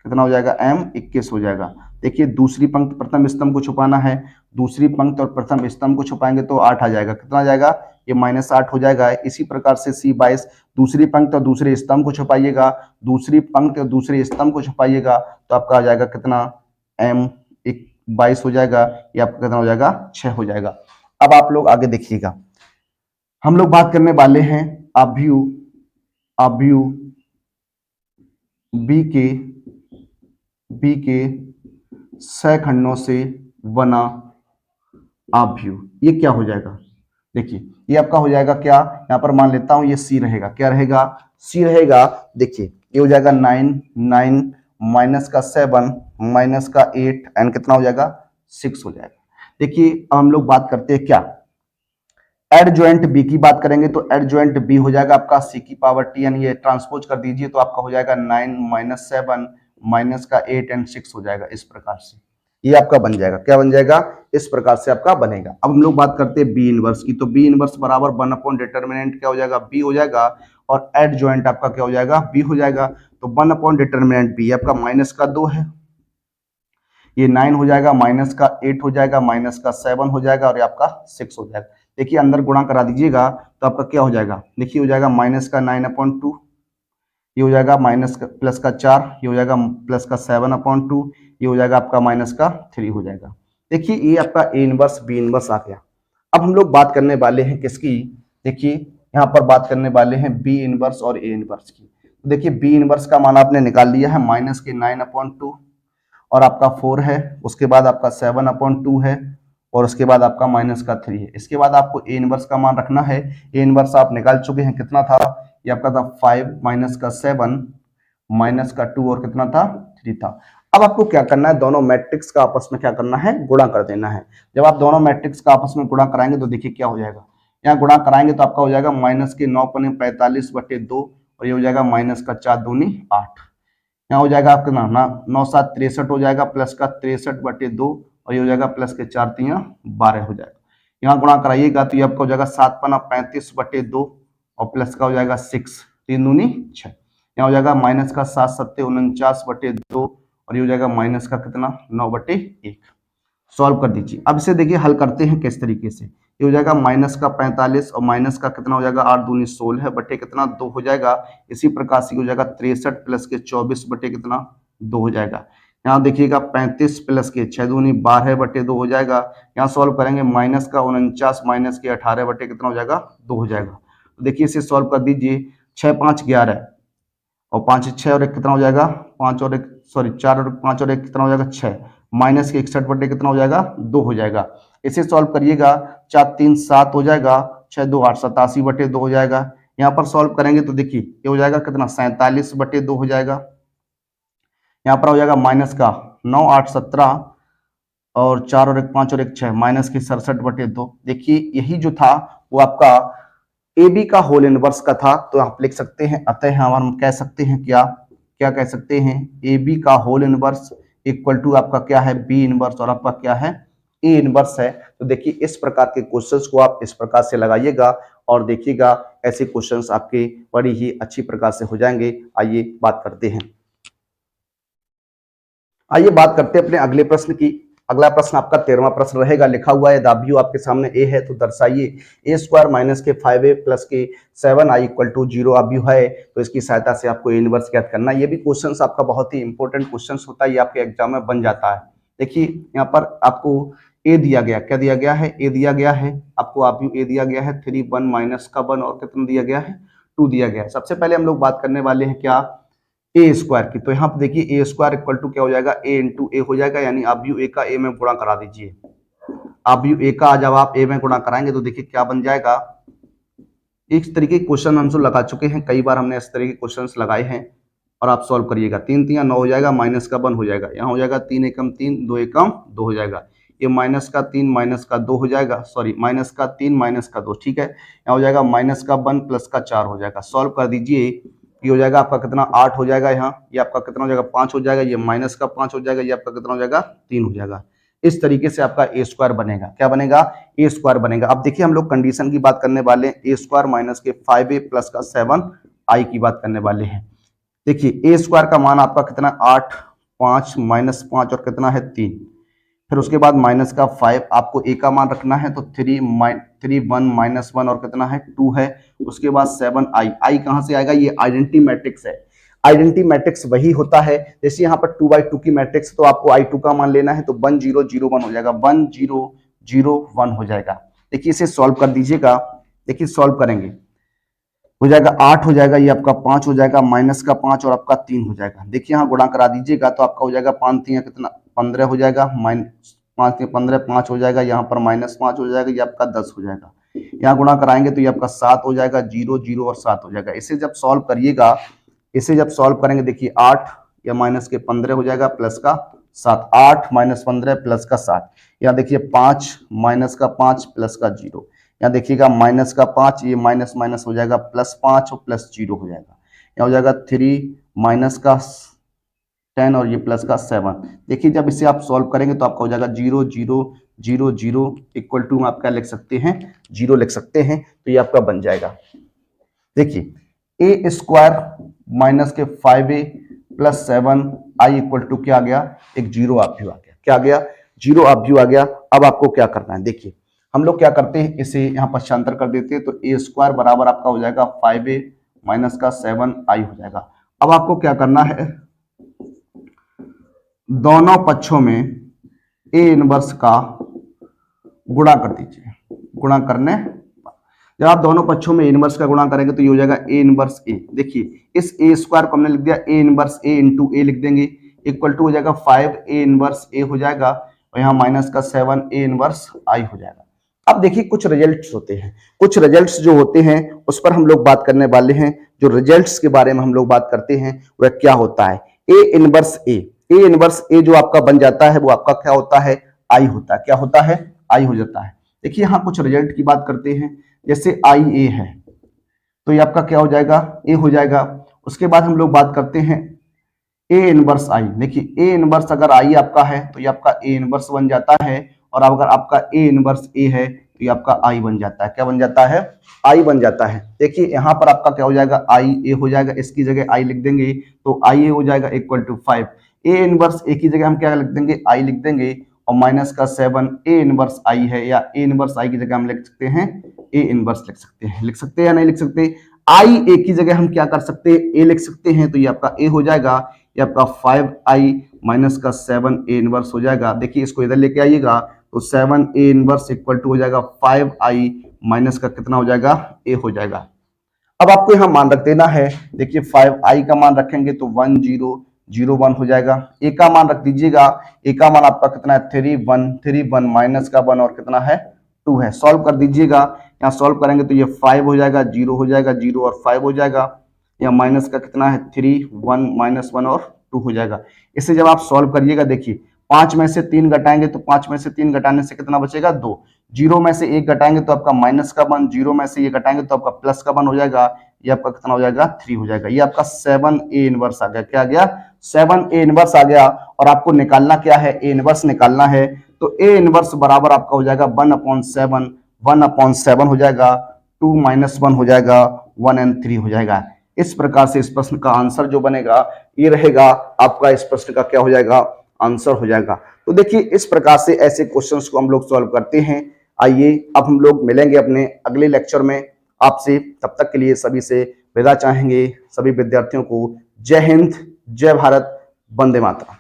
कितना हो जाएगा M21 हो जाएगा। देखिए दूसरी पंक्ति प्रथम स्तंभ को छुपाना है, दूसरी पंक्ति और प्रथम स्तंभ को छुपाएंगे तो 8 आ जाएगा, कितना आ जाएगा ये -8 हो जाएगा। इसी प्रकार से C22 दूसरी पंक्ति और दूसरे स्तंभ को छुपाइएगा, दूसरी पंक्ति और दूसरे स्तंभ को छुपाइएगा तो आपका आ जाएगा कितना M22 हो जाएगा, ये आपका कितना हो जाएगा 6 हो जाएगा। अब आप लोग आगे देखिएगा, हम लोग बात करने वाले हैं आव्यूह बी के सैखंडों से बना आव्यूह। ये क्या हो जाएगा, देखिए ये आपका हो जाएगा क्या, यहां पर मान लेता हूं ये सी रहेगा। क्या रहेगा सी रहेगा। देखिए ये हो जाएगा 9 9 माइनस का 7 माइनस का 8 एंड कितना हो जाएगा 6 हो जाएगा। देखिए हम लोग बात करते हैं क्या एड जॉइंट बी की बात करेंगे, तो एड जॉइंट बी हो जाएगा आपका सी की पावर टी, यानी ये ट्रांसपोज कर दीजिए तो आपका हो जाएगा 9 माइनस 7 माइनस का 8 एंड 6 हो जाएगा। इस प्रकार से ये आपका बन जाएगा। क्या बन जाएगा, इस प्रकार से आपका बनेगा। अब हम लोग बात करते हैं बी इनवर्स की, तो बी इनवर्स बराबर 1 अपॉन डिटर्मिनेंट क्या हो जाएगा बी हो जाएगा, और एड जॉइंट आपका क्या हो जाएगा बी हो जाएगा। तो 1 अपॉन डिटर्मिनेंट बी आपका माइनस का 2 है, ये 9 हो जाएगा, माइनस का 8 हो जाएगा, माइनस का 7 हो जाएगा और ये आपका 6 हो जाएगा। देखिए अंदर गुणा करा दीजिएगा तो आपका क्या हो जाएगा, देखिए हो जाएगा माइनस का 9/2, ये हो जाएगा माइनस का प्लस का 4, ये हो जाएगा प्लस का 7/2, ये हो जाएगा आपका माइनस का 3 हो जाएगा। देखिए ये आपका ए इनवर्स बी इनवर्स आ गया। अब हम लोग बात करने वाले हैं किसकी, देखिए यहाँ पर बात करने वाले हैं बी इनवर्स और ए इनवर्स की। तो देखिए बी इनवर्स का मान आपने निकाल लिया है, माइनस के 9/2 और आपका 4 है, उसके बाद आपका 7/2 है और उसके बाद आपका माइनस का 3 है। इसके बाद आपको ए इनवर्स का मान रखना है। ए इनवर्स आप निकाल चुके हैं, कितना था ये आपका था 5 माइनस का 7 माइनस का 2 और कितना था 3 था। अब आपको क्या करना है, दोनों मैट्रिक्स का आपस में क्या करना है गुणा कर देना है। जब आप दोनों मैट्रिक्स का आपस में गुणा कराएंगे तो देखिए क्या हो जाएगा, यहाँ गुणा कराएंगे तो आपका हो जाएगा माइनस के 9 पने 45/2 और ये हो जाएगा माइनस का 4 दूनी 8, यहाँ हो जाएगा आपका ना 9 7 63 हो जाएगा, प्लस का 63/2 और ये हो जाएगा प्लस के 4 3 12 हो जाएगा। यहाँ गुणा कराइएगा तो ये आपका हो जाएगा 7 पना 35/2 और प्लस का हो जाएगा 6 3 दूनी 6, यहाँ हो जाएगा माइनस का 7 7 49/2 और ये हो जाएगा माइनस का कितना 9/1। सॉल्व कर दीजिए। अब इसे देखिए हल करते हैं किस तरीके से, ये हो जाएगा माइनस का 45 और माइनस का कितना हो जाएगा 8 दूनी 16 बटे कितना 2 हो जाएगा। इसी प्रकार से हो जाएगा 63 प्लस के 24 बटे कितना 2 हो जाएगा। यहाँ देखिएगा 35 प्लस के 6 दूनी 12/2 हो जाएगा। यहाँ सॉल्व करेंगे माइनस का 49 माइनस के 18 बटे कितना हो जाएगा 2 हो जाएगा। तो देखिए इसे सॉल्व कर दीजिए, 6 5 11 और 5 6 और 1 कितना हो जाएगा 5 और 1 सॉरी 4 और 5 और 1 कितना हो जाएगा 6, माइनस के 61 बटे कितना हो जाएगा 2 हो जाएगा। इसे सॉल्व करिएगा, 4 3 7 हो जाएगा, 6 2 8 87 बटे 2 हो जाएगा। यहाँ पर सॉल्व करेंगे तो देखिए ये हो जाएगा कितना 47 बटे 2 हो जाएगा। यहाँ पर हो जाएगा माइनस का 9 8 17 और 4 और 1 5 और 1 6 माइनस के 67 बटे 2। देखिए यही जो था वो आपका ए बी का होल इनवर्स का था, तो आप लिख सकते हैं, अतः हम कह सकते हैं क्या क्या कह सकते हैं, ए बी का होल इनवर्स इक्वल टू आपका क्या है बी इनवर्स और आपका क्या है ए इनवर्स है। तो देखिए इस प्रकार के क्वेश्चंस को आप इस प्रकार से लगाइएगा और देखिएगा ऐसे क्वेश्चंस आपके बड़ी ही अच्छी प्रकार से हो जाएंगे। आइए बात करते हैं, आइए बात करते हैं अपने अगले प्रश्न की। अगला प्रश्न आपका 13वां प्रश्न रहेगा। लिखा हुआ है दाबियो आपके सामने ए है तो दर्शाइए ए स्क्वायर माइनस के 5a प्लस के 7i इक्वल टू 0 अभी है, तो इसकी सहायता से आपको इनवर्स ज्ञात करना है। ये भी क्वेश्चन आपका बहुत ही इंपॉर्टेंट क्वेश्चन होता है, ये आपके एग्जाम में बन जाता है। देखिए यहाँ पर आपको ए दिया गया, क्या दिया गया है, ए दिया गया है आपको, आप ए दिया गया है 3 1 माइनस का 1 और कितना दिया गया है 2 दिया गया है। सबसे पहले हम लोग बात करने वाले हैं क्या ए स्क्वायर की, तो यहाँ पे देखिए ए स्क्वायर इक्वल टू क्या हो जाएगा ए इंटू ए हो जाएगा, यानी आप यू ए का ए में गुणा करा दीजिए। आप यू ए का जब आप ए में गुणा कराएंगे तो देखिए क्या बन जाएगा। इस तरीके के क्वेश्चन हम सब लगा चुके हैं, कई बार हमने इस तरीके के क्वेश्चन लगाए हैं और आप सॉल्व करिएगा। 3 3 9 हो जाएगा, माइनस का 1 हो जाएगा, यहाँ हो जाएगा 3 एकम 3 2 एकम 2 हो जाएगा। ये माइनस का 3 माइनस का 2 हो जाएगा, सॉरी माइनस का 3 माइनस का 2, ठीक है। यहाँ हो जाएगा माइनस का 1 प्लस का 4 हो जाएगा। सॉल्व कर दीजिए, ये हो जाएगा आपका कितना 8 हो जाएगा, यहाँ ये आपका कितना हो जाएगा 5 हो जाएगा, ये माइनस का 5 हो जाएगा, ये आपका कितना हो जाएगा 3 हो जाएगा। इस तरीके से आपका ए स्क्वायर बनेगा, क्या बनेगा ए स्क्वायर बनेगा। अब देखिए हम लोग कंडीशन की बात करने वाले हैं, ए स्क्वायर माइनस के 5a प्लस का 7i की बात करने वाले हैं। देखिए ए स्क्वायर का मान आपका कितना 8 5 माइनस 5 और कितना है 3, फिर उसके बाद माइनस का 5, आपको ए का मान रखना है तो 3 1 माइनस 1 और कितना है 2 है। उसके बाद 7i, आई कहां से आएगा, ये आइडेंटिटी मैट्रिक्स है। आइडेंटिटी मैट्रिक्स वही होता है जैसे यहाँ पर 2/2 की मैट्रिक्स, तो आपको i2 का मान लेना है तो 1 0 0 1 हो जाएगा, 1 0 0 1 हो जाएगा। देखिए इसे सॉल्व कर दीजिएगा, देखिए सॉल्व करेंगे हो जाएगा 8 हो जाएगा, ये आपका 5 हो जाएगा, माइनस का 5 और आपका 3 हो जाएगा। देखिए यहाँ गुणा करा दीजिएगा तो आपका हो जाएगा 5 3 कितना 15 हो जाएगा, माइनस 5 3 15 5 हो जाएगा, यहाँ पर माइनस 5 हो जाएगा, ये आपका 10 हो जाएगा। यहाँ गुणा कराएंगे तो ये आपका 7 हो जाएगा, 0 0 और 7 हो जाएगा। इसे जब सॉल्व करिएगा, इसे जब सॉल्व करेंगे देखिए 8 या माइनस के 15 हो जाएगा प्लस का 7, 8 माइनस 15 प्लस का 7, यहाँ देखिए 5 माइनस का 5 प्लस का 0, यहाँ देखिएगा माइनस का 5, ये माइनस माइनस हो जाएगा प्लस 5 और प्लस 0 हो जाएगा। यहाँ हो जाएगा 3 माइनस का 10 और ये प्लस का 7। देखिए जब इसे आप सॉल्व करेंगे तो आपका हो जाएगा 0 0 0 0 इक्वल टू आप क्या लिख सकते हैं 0 लिख सकते हैं, तो ये आपका बन जाएगा। देखिए ए स्क्वायर माइनस के 5a plus 7i equal to क्या आ गया, एक 0 ऑब्जेक्टिव आ गया, क्या आ गया 0 ऑब्जेक्टिव आ गया। अब आपको क्या करना है, देखिए हम लोग क्या करते हैं, इसे यहाँ पक्षांतर कर देते हैं तो ए स्क्वायर बराबर आपका हो जाएगा 5a माइनस का 7i हो जाएगा। अब आपको क्या करना है, दोनों पक्षों में ए इनवर्स का गुणा कर दीजिए। गुणा करने जब आप दोनों पक्षों में इनवर्स का गुणा करेंगे तो ये हो जाएगा ए इनवर्स ए। देखिए इस ए स्क्वायर को हमने लिख दिया ए इनवर्स ए इंटू ए लिख देंगे, इक्वल टू हो जाएगा 5 ए इनवर्स ए हो जाएगा और यहाँ माइनस का 7 ए इनवर्स आई हो जाएगा। अब देखिए कुछ रिजल्ट्स होते हैं, कुछ रिजल्ट्स जो होते हैं उस पर हम लोग बात करने वाले हैं। जो रिजल्ट्स के बारे में हम लोग बात करते हैं वह क्या होता है, ए इनवर्स ए इनवर्स ए जो आपका बन जाता है वो आपका क्या होता है आई होता है, क्या होता है आई हो जाता है। देखिए यहाँ कुछ रिजल्ट की बात करते हैं, जैसे आई ए है तो ये आपका क्या हो जाएगा ए हो जाएगा। उसके बाद हम लोग बात करते हैं ए इनवर्स आई। देखिए ए इनवर्स अगर आई आपका है तो ये आपका ए इनवर्स बन जाता है, और अगर आपका ए इनवर्स ए है तो ये आपका आई बन जाता है, क्या बन जाता है आई बन जाता है। देखिए यहाँ पर आपका क्या हो जाएगा आई ए हो जाएगा, इसकी जगह आई लिख देंगे तो आई ए हो जाएगा इक्वल टू 5, ए इनवर्स ए की जगह हम क्या लिख देंगे आई लिख देंगे, और माइनस का 7 ए इनवर्स आई है, या ए इनवर्स आई की जगह हम लिख सकते हैं ए इनवर्स लिख सकते हैं, लिख सकते हैं या नहीं लिख सकते। आई ए की जगह हम क्या कर सकते हैं ए लिख सकते हैं, तो ये आपका ए हो जाएगा, ये आपका 5i माइनस का 7 ए इनवर्स हो जाएगा। देखिए इसको इधर लेके आइएगा तो 7 ए इनवर्स इक्वल टू हो जाएगा 5i माइनस का कितना हो जाएगा ए हो जाएगा। अब आपको यहाँ मान रख देना है, देखिए 5i का मान रखेंगे तो 1 0 0 1 हो जाएगा। ए का मान रख दीजिएगा, ए का मान आपका कितना है 3 1 माइनस का 1 और कितना है 2 है। सॉल्व कर दीजिएगा, यहाँ सॉल्व करेंगे तो ये 5 हो जाएगा, 0 हो जाएगा, 0 और 5 हो जाएगा। यहाँ माइनस का कितना है 3 1 माइनस 1 और 2 हो जाएगा। इसे जब आप सॉल्व करिएगा देखिए 5 में से 3 घटाएंगे तो 5 में से 3 घटाने से कितना बचेगा 2। 0 में से 1 घटाएंगे तो आपका माइनस का 1, 0 में से ये घटाएंगे तो आपका प्लस का 1 हो जाएगा। ये आपका कितना हो जाएगा 3 हो जाएगा। ये आपका 7A इनवर्स आ गया। क्या आ गया 7A इनवर्स आ गया। और आपको निकालना क्या है, ए इनवर्स निकालना है। तो ए इनवर्स बराबर आपका हो जाएगा 1/7, 1/7 हो जाएगा, 2 - 1 हो जाएगा, 1 and 3 हो जाएगा। इस प्रकार से इस प्रश्न का आंसर जो बनेगा ये रहेगा आपका, इस प्रश्न का क्या हो जाएगा आंसर हो जाएगा। तो देखिए इस प्रकार से ऐसे क्वेश्चंस को हम लोग सॉल्व करते हैं। आइए अब हम लोग मिलेंगे अपने अगले लेक्चर में आपसे। तब तक के लिए सभी से विदा चाहेंगे। सभी विद्यार्थियों को जय हिंद, जय भारत, वंदे मातरम।